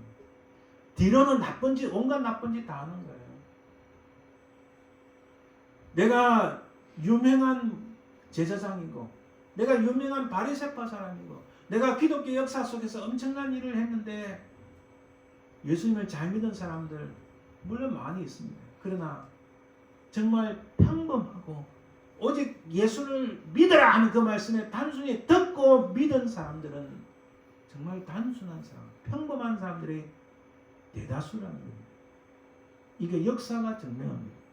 뒤로는 나쁜 짓, 온갖 나쁜 짓 다 하는 거예요. 내가 유명한 제사장이고, 내가 유명한 바리새파 사람이고, 내가 기독교 역사 속에서 엄청난 일을 했는데 예수님을 잘 믿은 사람들 물론 많이 있습니다. 그러나 정말 평범하고 오직 예수를 믿으라 하는 그 말씀에 단순히 듣고 믿은 사람들은 정말 단순한 사람, 평범한 사람들이 대다수라는 겁니다. 이게 역사가 증명합니다.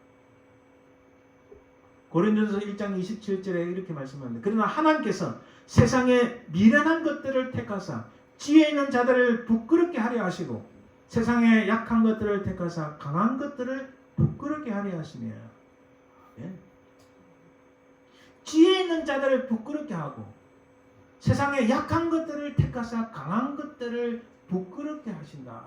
고린도전서 1장 27절에 이렇게 말씀합니다. 그러나 하나님께서 세상의 미련한 것들을 택하사 지혜 있는 자들을 부끄럽게 하려 하시고 세상의 약한 것들을 택하사 강한 것들을 부끄럽게 하려 하시며, 예? 지혜 있는 자들을 부끄럽게 하고 세상의 약한 것들을 택하사 강한 것들을 부끄럽게 하신다.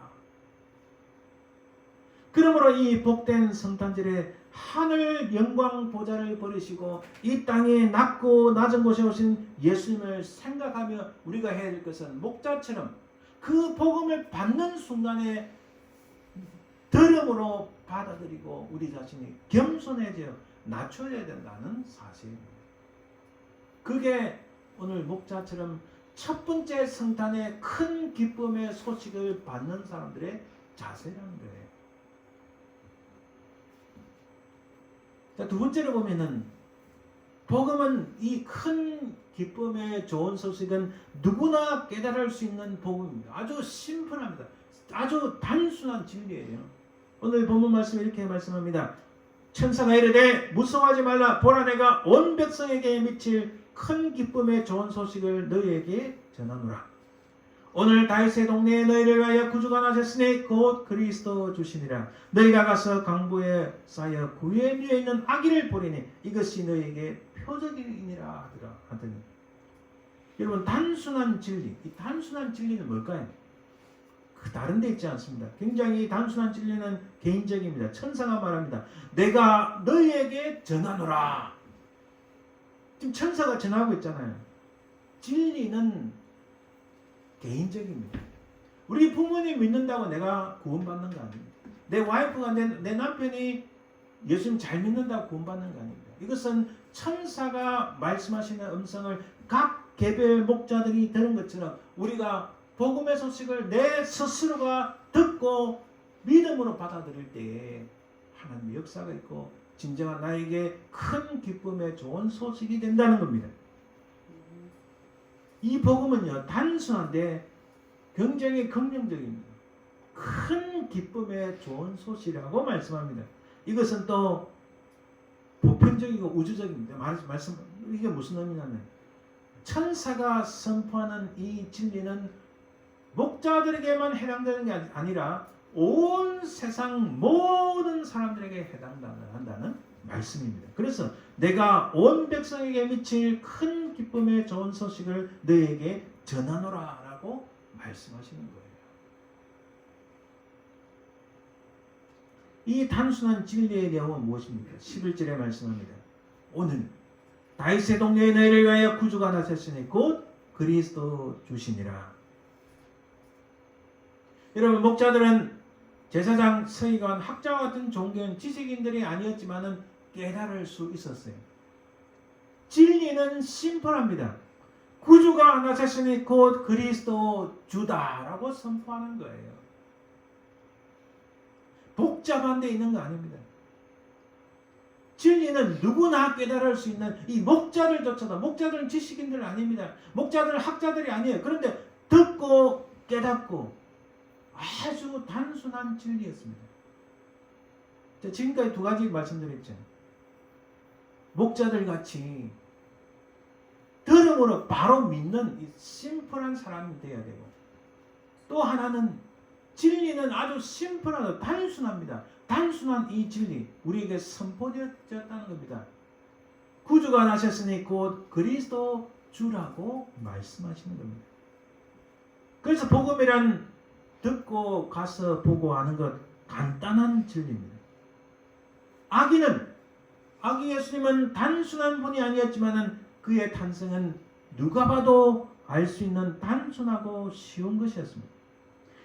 그러므로 이 복된 성탄절에 하늘 영광 보좌를 버리시고 이 땅에 낮고 낮은 곳에 오신 예수님을 생각하며 우리가 해야 될 것은 목자처럼 그 복음을 받는 순간에 들음으로 받아들이고 우리 자신이 겸손해져 낮춰야 된다는 사실입니다. 그게 오늘 목자처럼 첫 번째 성탄의 큰 기쁨의 소식을 받는 사람들의 자세라는 거예요. 자, 두 번째로 보면은 복음은 이 큰 기쁨의 좋은 소식은 누구나 깨달을 수 있는 복음입니다. 아주 심플합니다. 아주 단순한 진리예요. 오늘 본문 말씀 이렇게 말씀합니다. 천사가 이르되 무서워하지 말라. 보라 내가 온 백성에게 미칠 큰 기쁨의 좋은 소식을 너희에게 전하노라. 오늘 다윗의 동네에 너희를 위하여 구주가 나셨으니 곧 그리스도 주시니라. 너희가 가서 강보에 쌓여 구에 누워 있는 아기를 보리니 이것이 너희에게 표적이니라 하더니. 여러분, 단순한 진리, 이 단순한 진리는 뭘까요? 그 다른 데 있지 않습니다. 굉장히 단순한 진리는 개인적입니다. 천사가 말합니다. 내가 너희에게 전하노라. 지금 천사가 전하고 있잖아요. 진리는 개인적입니다. 우리 부모님 믿는다고 내가 구원받는 거 아닙니다. 내 와이프가 내 남편이 예수님 잘 믿는다고 구원받는 거 아닙니다. 이것은 천사가 말씀하시는 음성을 각 개별 목자들이 들은 것처럼 우리가 복음의 소식을 내 스스로가 듣고 믿음으로 받아들일 때에 하나님의 역사가 있고 진정한 나에게 큰 기쁨의 좋은 소식이 된다는 겁니다. 이 복음은요, 단순한데 굉장히 긍정적입니다. 큰 기쁨의 좋은 소식이라고 말씀합니다. 이것은 또 보편적이고 우주적입니다. 이게 무슨 의미냐면 천사가 선포하는 이 진리는 목자들에게만 해당되는 게 아니라 온 세상 모든 사람들에게 해당한다는 말씀입니다. 그래서 내가 온 백성에게 미칠 큰 기쁨의 좋은 소식을 너희에게 전하노라 라고 말씀하시는 거예요. 이 단순한 진리의 내용은 무엇입니까? 11절에 말씀합니다. 오늘 다윗의 동네에 너희를 위하여 구주가 나셨으니 곧 그리스도 주시니라. 여러분, 목자들은 제사장, 서기관, 학자와 같은 종교인 지식인들이 아니었지만은 깨달을 수 있었어요. 진리는 심플합니다. 구주가 나셨으니 곧 그리스도 주다라고 선포하는 거예요. 복잡한 데 있는 거 아닙니다. 진리는 누구나 깨달을 수 있는 이 목자들조차도, 목자들은 지식인들 아닙니다. 목자들은 학자들이 아니에요. 그런데 듣고 깨닫고 아주 단순한 진리였습니다. 지금까지 두 가지 말씀드렸죠. 목자들 같이 들음으로 바로 믿는 이 심플한 사람이 되어야 되고, 또 하나는 진리는 아주 심플하고 단순합니다. 단순한 이 진리 우리에게 선포되었다는 겁니다. 구주가 나셨으니 곧 그리스도 주라고 말씀하시는 겁니다. 그래서 복음이란 듣고 가서 보고 하는 것 간단한 진리입니다. 아기 예수님은 단순한 분이 아니었지만 그의 탄생은 누가 봐도 알 수 있는 단순하고 쉬운 것이었습니다.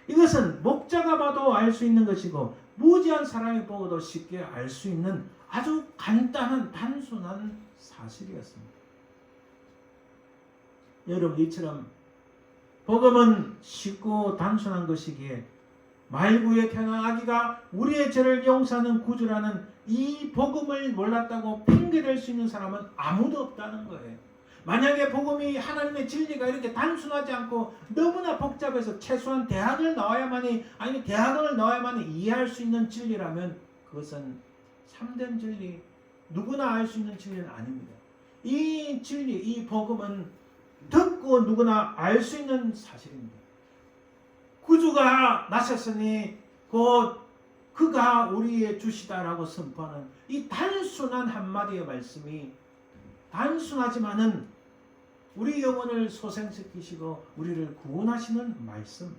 이것은 목자가 봐도 알 수 있는 것이고 무지한 사람이 보고도 쉽게 알 수 있는 아주 간단한 단순한 사실이었습니다. 여러분 이처럼 복음은 쉽고 단순한 것이기에 말구에 태어난 아기가 우리의 죄를 용서하는 구주라는 이 복음을 몰랐다고 핑계댈 수 있는 사람은 아무도 없다는 거예요. 만약에 복음이 하나님의 진리가 이렇게 단순하지 않고 너무나 복잡해서 최소한 대학을 나와야만이 아니 대학원을 나와야만이 이해할 수 있는 진리라면 그것은 참된 진리, 누구나 알 수 있는 진리는 아닙니다. 이 진리, 이 복음은 듣고 누구나 알 수 있는 사실입니다. 구주가 나셨으니 곧 그가 우리의 주시다라고 선포하는 이 단순한 한마디의 말씀이 단순하지만은 우리 영혼을 소생시키시고 우리를 구원하시는 말씀.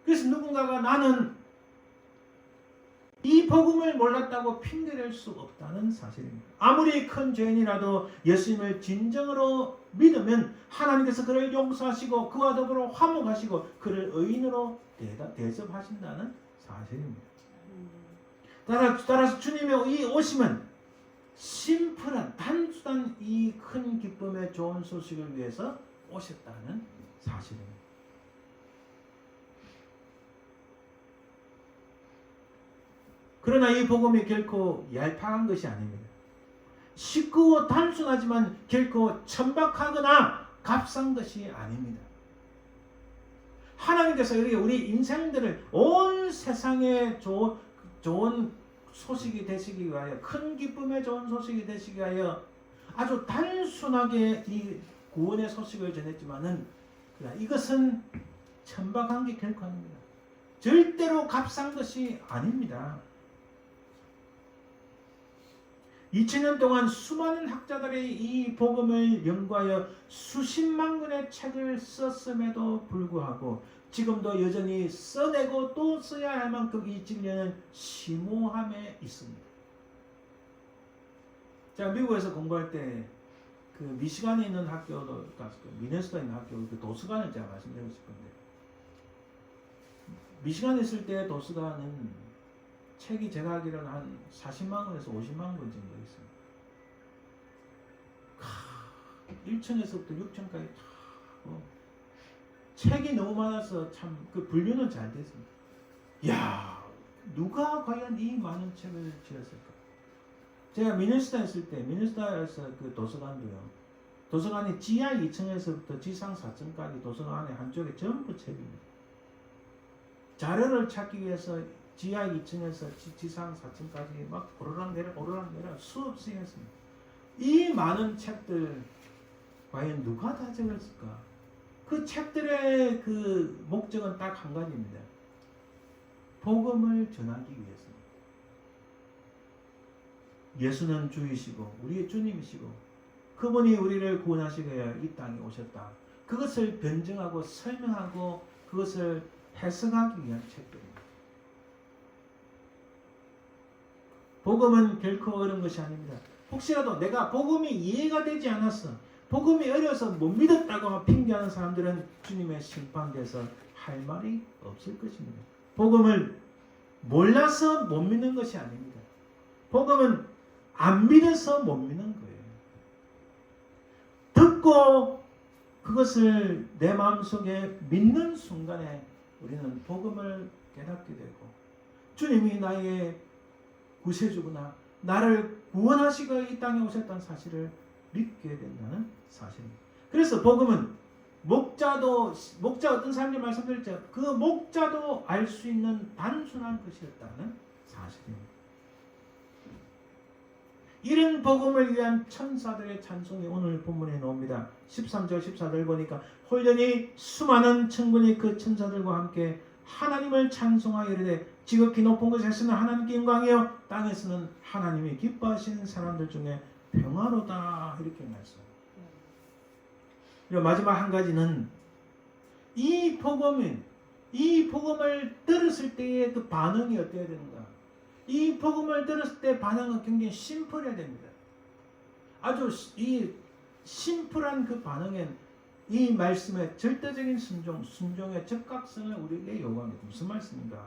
그래서 누군가가 나는 이 복음을 몰랐다고 핑계댈 수 없다는 사실입니다. 아무리 큰 죄인이라도 예수님을 진정으로 믿으면 하나님께서 그를 용서하시고 그와 더불어 화목하시고 그를 의인으로 대접하신다는 사실입니다. 따라서 주님의 이 오심은 심플한 단순한 이 큰 기쁨의 좋은 소식을 위해서 오셨다는 사실입니다. 그러나 이 복음이 결코 얄팍한 것이 아닙니다. 쉽고 단순하지만 결코 천박하거나 값싼 것이 아닙니다. 하나님께서 우리 인생들을 온 세상에 좋은 소식이 되시기 위하여 큰 기쁨의 좋은 소식이 되시기 위하여 아주 단순하게 이 구원의 소식을 전했지만은 이것은 천박한 게 결코 아닙니다. 절대로 값싼 것이 아닙니다. 2000년 동안 수많은 학자들이 이 복음을 연구하여 수십만 권의 책을 썼음에도 불구하고 지금도 여전히 써내고 또 써야 할 만큼 이 진리는 심오함에 있습니다. 제가 미국에서 공부할 때 그 미시간에 있는 학교도 미네소타에 있는 학교 그 도서관을 제가 말씀드리고 싶은데 미시간에 있을 때 도서관은 책이 제가 알기로는 한 40만 권에서 50만 권 정도 있습니다. 1층에서부터 6층까지 책이 너무 많아서 참 그 분류는 잘 됐습니다. 야, 누가 과연 이 많은 책을 지었을까? 제가 미네소타에 있을 때 미네소타에서 그 도서관도요. 도서관이 지하 2층에서부터 지상 4층까지 도서관 안에 한쪽에 전부 책입니다. 자료를 찾기 위해서 지하 2층에서 지상 4층까지 막 오르락 내려 수없이 했습니다. 이 많은 책들 과연 누가 다 적었을까? 그 책들의 그 목적은 딱 한 가지입니다. 복음을 전하기 위해서. 예수는 주이시고 우리의 주님이시고 그분이 우리를 구원하시기 위해 이 땅에 오셨다. 그것을 변증하고 설명하고 그것을 해석하기 위한 책들입니다. 복음은 결코 어려운 것이 아닙니다. 혹시라도 내가 복음이 이해가 되지 않았어, 복음이 어려서 못 믿었다고 핑계하는 사람들은 주님의 심판대에서 할 말이 없을 것입니다. 복음을 몰라서 못 믿는 것이 아닙니다. 복음은 안 믿어서 못 믿는 거예요. 듣고 그것을 내 마음속에 믿는 순간에 우리는 복음을 깨닫게 되고 주님이 나의 구세주구나, 나를 구원하시고 이 땅에 오셨다는 사실을 믿게 된다는 사실입니다. 그래서 복음은 목자 어떤 사람들이 말씀드렸죠. 그 목자도 알 수 있는 단순한 것이었다는 사실입니다. 이런 복음을 위한 천사들의 찬송이 오늘 본문에 나옵니다. 13절 14절 보니까 홀연히 수많은 천군이 그 천사들과 함께 하나님을 찬송하여 이르되 지극히 높은 곳에서는 하나님께 영광이요 땅에서는 하나님이 기뻐하시는 사람들 중에 평화로다 이렇게 말씀합니다. 그리고 마지막 한 가지는 이 복음을 들었을 때의 그 반응이 어때야 되는가? 이 복음을 들었을 때 반응은 굉장히 심플해야 됩니다. 아주 이 심플한 그 반응엔 이 말씀의 절대적인 순종의 적각성을 우리에게 요구합니다. 무슨 말씀인가?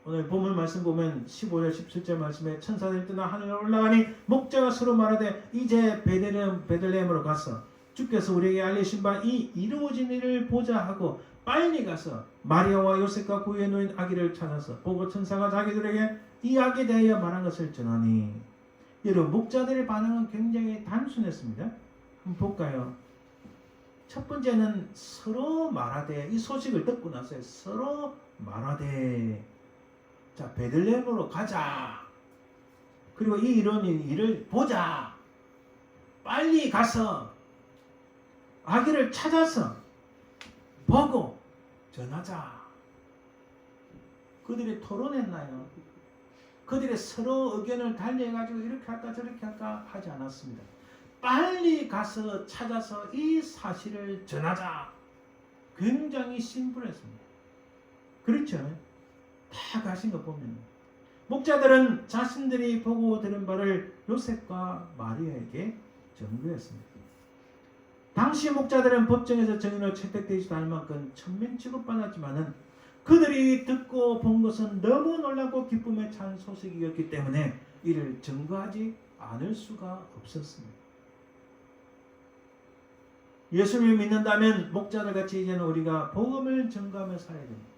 오늘 본문 말씀 보면 15절 17절 말씀에 천사들 떠나 하늘로 올라가니 목자가 서로 말하되 이제 베들레헴으로 가서 주께서 우리에게 알리신 바 이 이루어진 일을 보자 하고 빨리 가서 마리아와 요셉과 구유에 놓인 아기를 찾아서 보고 천사가 자기들에게 이 아기에 대하여 말한 것을 전하니 여러분 목자들의 반응은 굉장히 단순했습니다. 한번 볼까요? 첫 번째는 서로 말하되 이 소식을 듣고 나서 서로 말하되 자 베들레헴으로 가자. 그리고 이 이런 일을 보자. 빨리 가서 아기를 찾아서 보고 전하자. 그들이 토론했나요? 그들이 서로 의견을 달리해가지고 이렇게 할까 저렇게 할까 하지 않았습니다. 빨리 가서 찾아서 이 사실을 전하자. 굉장히 심플했습니다. 그렇죠? 다 가신 거 보면 목자들은 자신들이 보고 들은 바를 요셉과 마리아에게 전구했습니다. 당시 목자들은 법정에서 증인으로 채택되지도 않을 만큼 천명 취급받았지만은 그들이 듣고 본 것은 너무 놀랍고 기쁨에 찬 소식이었기 때문에 이를 증거하지 않을 수가 없었습니다. 예수님을 믿는다면 목자들 같이 이제는 우리가 복음을 증거하며 살아야 됩니다.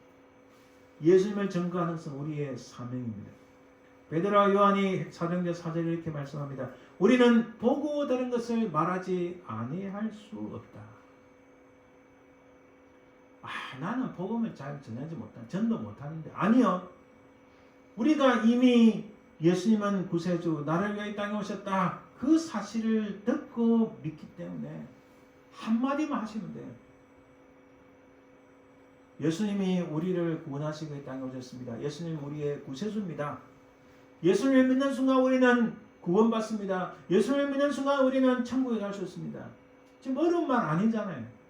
예수님을 증거하는 것은 우리의 사명입니다. 베드로와 요한이 사도행전 4절에 이렇게 말씀합니다. 우리는 보고 들은 것을 말하지 아니할 수 없다. 나는 복음을 잘 전하지 못한, 전도 못하는데. 아니요. 우리가 이미 예수님은 구세주, 나를 위해 이 땅에 오셨다. 그 사실을 듣고 믿기 때문에 한마디만 하시면 돼요. 예수님이 우리를 구원하시고 이 땅에 오셨습니다. 예수님은 우리의 구세주입니다. 예수님을 믿는 순간 우리는 구원받습니다. 예수님을 믿는 순간 우리는 천국에 갈 수 있습니다. 지금 어려운 말 아니잖아요.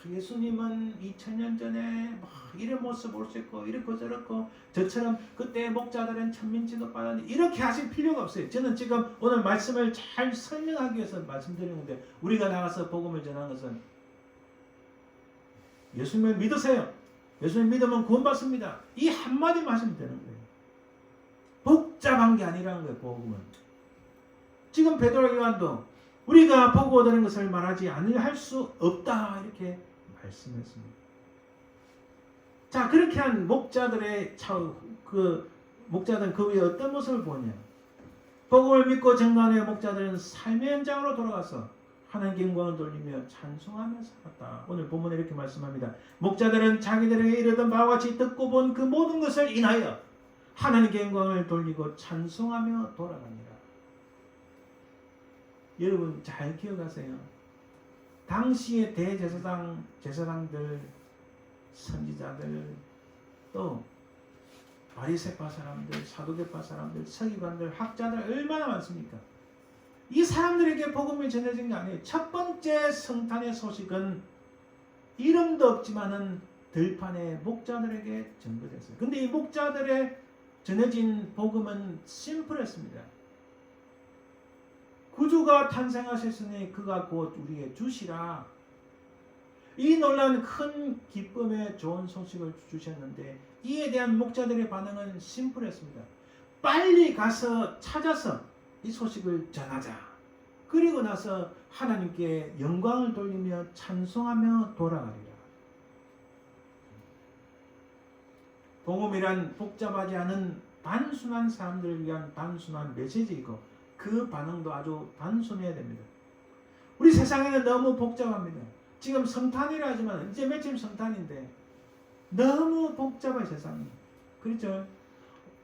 예수님은 2000년 전에 이런 모습 볼 수 있고 이렇고 저렇고 저처럼 그때 목자들은 천민 취급받았는데 이렇게 하실 필요가 없어요. 저는 지금 오늘 말씀을 잘 설명하기 위해서 말씀드리는데 우리가 나가서 복음을 전하는 것은 예수님을 믿으세요. 예수님 믿으면 구원받습니다. 이 한마디만 하시면 되는 거예요. 복잡한 게 아니라는 거예요. 복음은. 지금 베드로와 요한도 우리가 보고 들은 것을 말하지 아니할 수 없다 이렇게 말씀했습니다. 자 그렇게 한 목자들의 목자들은 그 위에 어떤 모습을 보냐? 복음을 믿고 증거하는 목자들은 삶의 현장으로 돌아가서 하나님께 영광을 돌리며 찬송하며 살았다. 오늘 본문에 이렇게 말씀합니다. 목자들은 자기들에게 이르던 바와 같이 듣고 본 그 모든 것을 인하여 하나님께 영광을 돌리고 찬송하며 돌아갑니다. 여러분 잘 기억하세요. 당시의 제사장들, 선지자들, 또 바리새파 사람들, 사두개파 사람들, 서기관들, 학자들 얼마나 많습니까? 이 사람들에게 복음이 전해진 게 아니에요. 첫 번째 성탄의 소식은 이름도 없지만은 들판의 목자들에게 전거됐어요. 근데 이 목자들의 전해진 복음은 심플했습니다. 구주가 탄생하셨으니 그가 곧 우리의 주시라. 이 놀라운 큰 기쁨의 좋은 소식을 주셨는데 이에 대한 목자들의 반응은 심플했습니다. 빨리 가서 찾아서 이 소식을 전하자. 그리고 나서 하나님께 영광을 돌리며 찬송하며 돌아가리라. 복음이란 복잡하지 않은 단순한 사람들을 위한 단순한 메시지이고 그 반응도 아주 단순해야 됩니다. 우리 세상에는 너무 복잡합니다. 지금 성탄이라 하지만 이제 며칠 성탄인데 너무 복잡해 세상이. 그렇죠?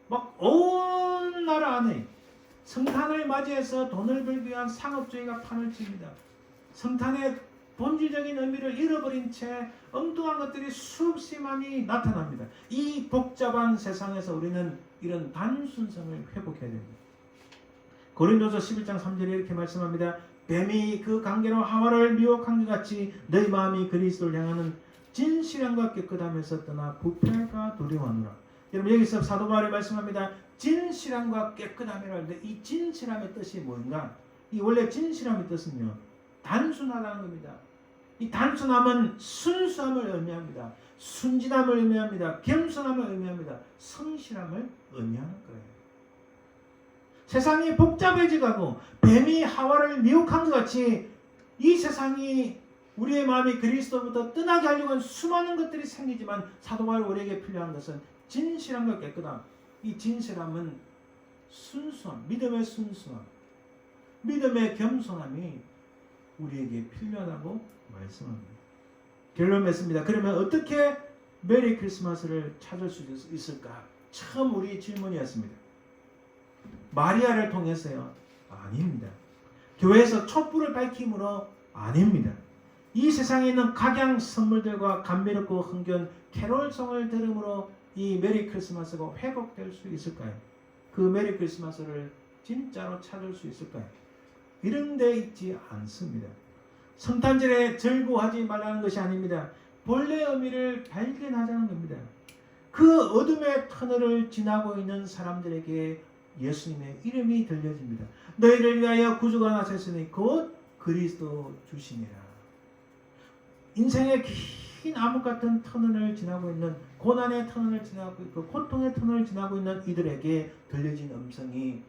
막 온 나라 안에 성탄을 맞이해서 돈을 벌기 위한 상업주의가 판을 칩니다. 성탄에 본질적인 의미를 잃어버린 채 엉뚱한 것들이 수없이 많이 나타납니다. 이 복잡한 세상에서 우리는 이런 단순성을 회복해야 됩니다. 고린도서 11장 3절에 이렇게 말씀합니다. 뱀이 그 관계로 하와를 미혹한 것 같이 너희 마음이 그리스도를 향하는 진실함과 깨끗함에서 떠나 부패가 두려워하노라. 여러분 여기서 사도 바울이 말씀합니다. 진실함과 깨끗함이라 하는데 이 진실함의 뜻이 뭔가? 이 원래 진실함의 뜻은요, 단순하다는 겁니다. 이 단순함은 순수함을 의미합니다. 순진함을 의미합니다. 겸손함을 의미합니다. 성실함을 의미하는 거예요. 세상이 복잡해지고 뱀이 하와를 미혹한 것 같이 이 세상이 우리의 마음이 그리스도부터 떠나게 하려고 하는 수많은 것들이 생기지만 사도 바울 우리에게 필요한 것은 진실함과 깨끗함. 이 진실함은 순수함, 믿음의 순수함, 믿음의 겸손함이 우리에게 필요하다고 말씀합니다. 결론 맺습니다. 그러면 어떻게 메리 크리스마스를 찾을 수 있을까? 처음 우리 질문이었습니다. 마리아를 통해서요? 아닙니다. 교회에서 촛불을 밝힘으로 아닙니다. 이 세상에 있는 각양 선물들과 감미롭고 흥겨운 캐롤송을 들음으로 이 메리 크리스마스가 회복될 수 있을까요? 그 메리 크리스마스를 진짜로 찾을 수 있을까요? 이런 데 있지 않습니다. 성탄절에 즐거워하지 말라는 것이 아닙니다. 본래 의미를 발견하자는 겁니다. 그 어둠의 터널을 지나고 있는 사람들에게 예수님의 이름이 들려집니다. 너희를 위하여 구주가 나셨으니 곧 그리스도 주시니라. 인생의 긴 암흑 같은 터널을 지나고 있는, 고난의 터널을 지나고 있고 고통의 터널을 지나고 있는 이들에게 들려진 음성이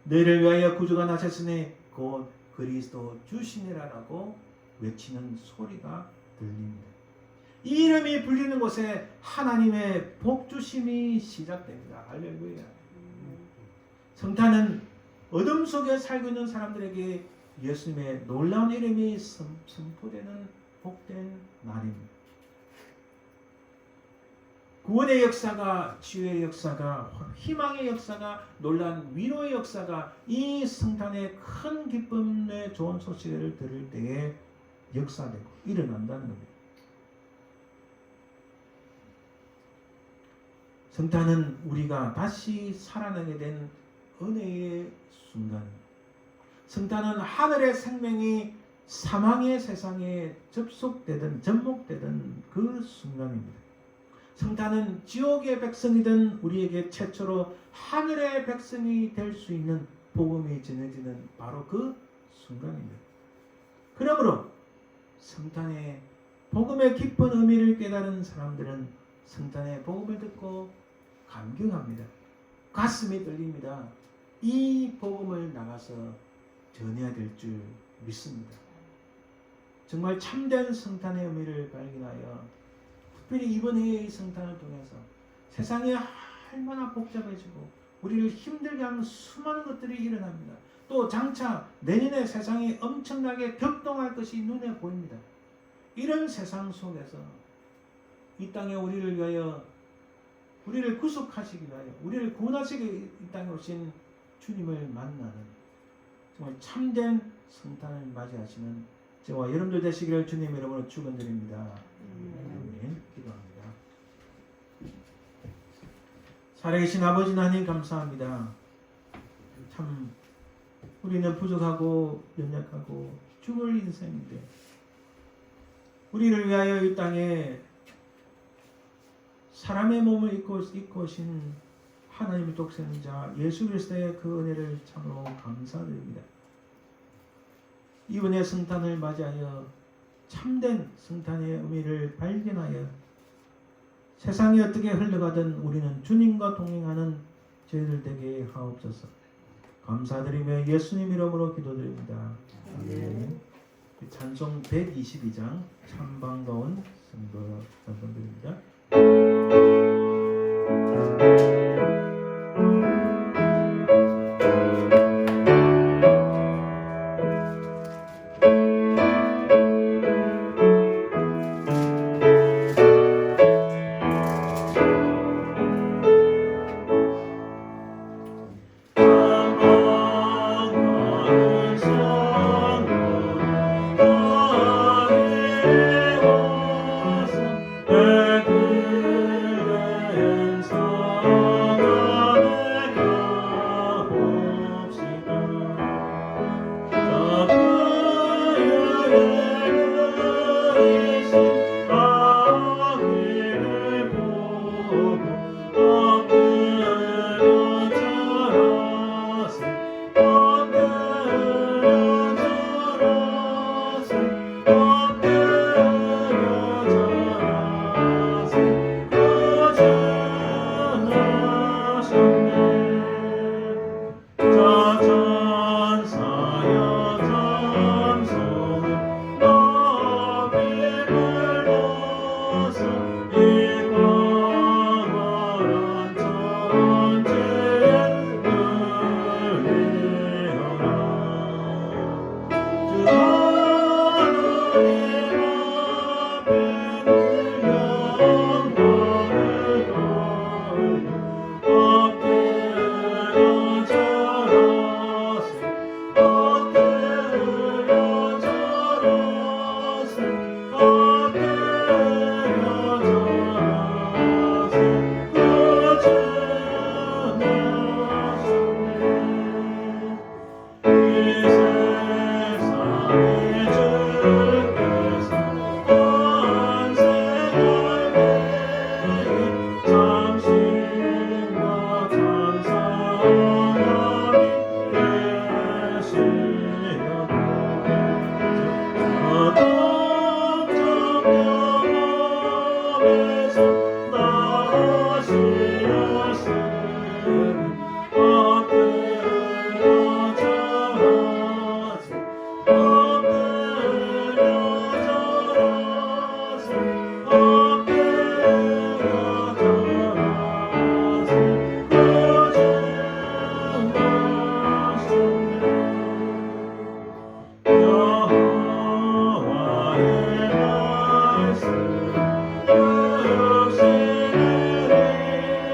너희를 위하여 구주가 나셨으니 곧 그리스도 주시니라라고 외치는 소리가 들립니다. 이 이름이 불리는 곳에 하나님의 복주심이 시작됩니다. 할렐루야. 성탄은 어둠 속에 살고 있는 사람들에게 예수님의 놀라운 이름이 선포되는 복된 날입니다. 구원의 역사가, 치유의 역사가, 희망의 역사가, 놀라운 위로의 역사가 이 성탄의 큰 기쁨의 좋은 소식을 들을 때에 역사되고 일어난다는 겁니다. 성탄은 우리가 다시 살아나게 된 은혜의 순간입니다. 성탄은 하늘의 생명이 사망의 세상에 접목되던 그 순간입니다. 성탄은 지옥의 백성이든 우리에게 최초로 하늘의 백성이 될 수 있는 복음이 전해지는 바로 그 순간입니다. 그러므로 성탄의 복음의 깊은 의미를 깨달은 사람들은 성탄의 복음을 듣고 감격합니다. 가슴이 떨립니다. 이 복음을 나가서 전해야 될 줄 믿습니다. 정말 참된 성탄의 의미를 발견하여 특별히 이번 해의 성탄을 통해서 세상이 얼마나 복잡해지고 우리를 힘들게 하는 수많은 것들이 일어납니다. 또 장차 내년에 세상이 엄청나게 격동할 것이 눈에 보입니다. 이런 세상 속에서 이 땅에 우리를 위하여, 우리를 구속하시기 위하여, 우리를 구원하시기 이 땅에 오신 주님을 만나는 정말 참된 성탄을 맞이하시는 저와 여러분들 되시기를 주님 이름으로 축원드립니다. 아멘. 기도합니다. 살아계신 아버지 하나님 감사합니다. 참 우리는 부족하고 연약하고 죽을 인생인데 우리를 위하여 이 땅에 사람의 몸을 입고 오신 하나님의 독생자 예수 그리스도의 그 은혜를 참으로 감사드립니다. 이번의 성탄을 맞이하여 참된 성탄의 의미를 발견하여 세상이 어떻게 흘러가든 우리는 주님과 동행하는 저희들 되게 하옵소서. 감사드리며 예수님 이름으로 기도드립니다. 아멘. 찬송 122장 참 반가운 성도 찬송드립니다. Oh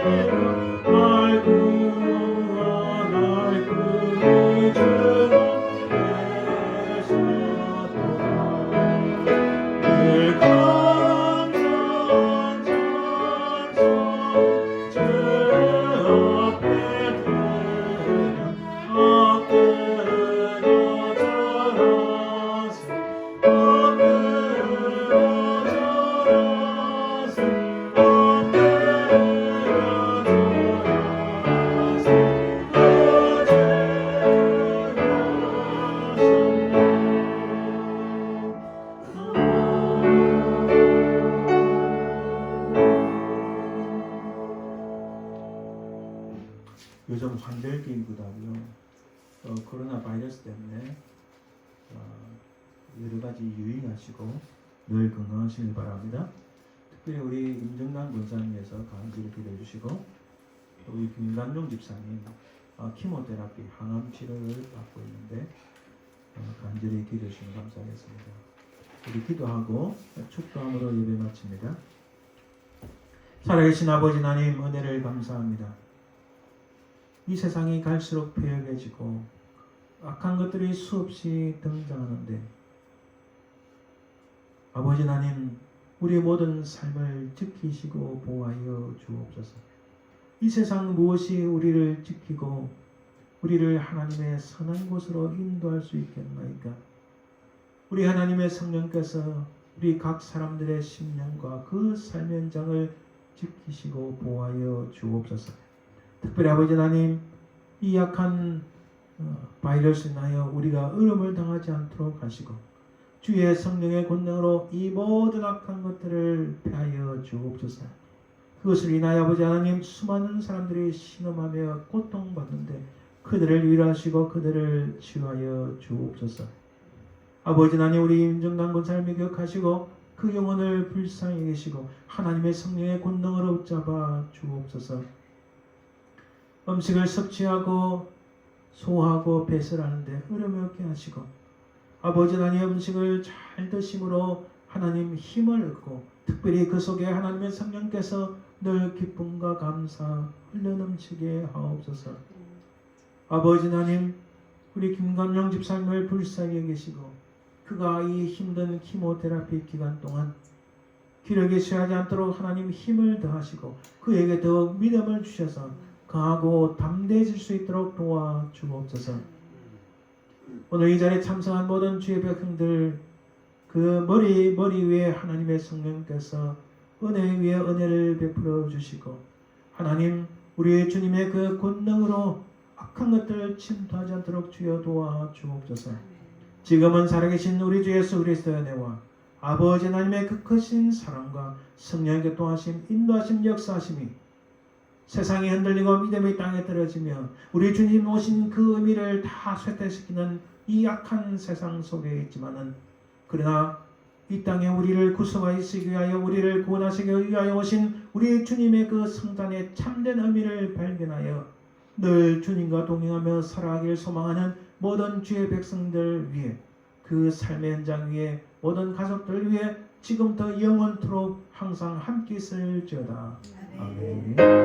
날 구하 날 구주가 늘 감사 찬송 주 앞에 요즘 환절기이기도하고요. 코로나 바이러스 때문에 여러 가지 유의하시고 늘 건강하시길 바랍니다. 특별히 우리 임정남 권사님께서 간절히 기도해주시고 우리 김관종 집사님 키모테라피 항암 치료를 받고 있는데 간절히 기도해주시면 감사하겠습니다. 우리 기도하고 축도함으로 예배 마칩니다. 살아계신 아버지 하나님 은혜를 감사합니다. 이 세상이 갈수록 패역해지고 악한 것들이 수없이 등장하는데 아버지 하나님 우리의 모든 삶을 지키시고 보호하여 주옵소서. 이 세상 무엇이 우리를 지키고 우리를 하나님의 선한 곳으로 인도할 수 있겠나이까? 우리 하나님의 성령께서 우리 각 사람들의 심령과 그 삶의 현장을 지키시고 보호하여 주옵소서. 특별히 아버지 하나님 이 약한 바이러스로 인하여 우리가 어려움을 당하지 않도록 하시고 주의 성령의 권능으로 이 모든 악한 것들을 패하여 주옵소서. 그것을 인하여 아버지 하나님 수많은 사람들이 신음하며 고통받는데 그들을 위로하시고 그들을 치유하여 주옵소서. 아버지 하나님 우리 임정남 권사님을 기억하시고 그 영혼을 불쌍히 계시고 하나님의 성령의 권능으로 붙잡아 주옵소서. 음식을 섭취하고 소화하고 배설하는데 어려움이 없게 하시고 아버지 하나님 음식을 잘 드심으로 하나님 힘을 얻고 특별히 그 속에 하나님의 성령께서 늘 기쁨과 감사 흘러넘치게 하옵소서. 아버지 하나님 우리 김관영 집사님을 불쌍히 계시고 그가 이 힘든 키모테라피 기간 동안 기력이 쇠하지 않도록 하나님 힘을 더하시고 그에게 더욱 믿음을 주셔서 강하고 담대해질 수 있도록 도와주옵소서. 오늘 이 자리에 참석한 모든 주의 백성들 그 머리 위에 하나님의 성령께서 은혜 위에 은혜를 베풀어 주시고 하나님 우리 주님의 그 권능으로 악한 것들을 침투하지 않도록 주여 도와주옵소서. 지금은 살아계신 우리 주 예수 그리스도의 은혜와 아버지 하나님의 그 크신 사랑과 성령의 교통하심 인도하심 역사하심이 세상이 흔들리고 믿음의 땅에 떨어지며 우리 주님 오신 그 의미를 다 쇠퇴시키는 이 악한 세상 속에 있지만은 그러나 이 땅에 우리를 구속하시기 위하여 우리를 구원하시기 위하여 오신 우리 주님의 그 성단의 참된 의미를 발견하여 늘 주님과 동행하며 살아가길 소망하는 모든 주의 백성들 위해 그 삶의 현장 위에 모든 가족들 위해 지금부터 영원토록 항상 함께 있을지어다. 아멘.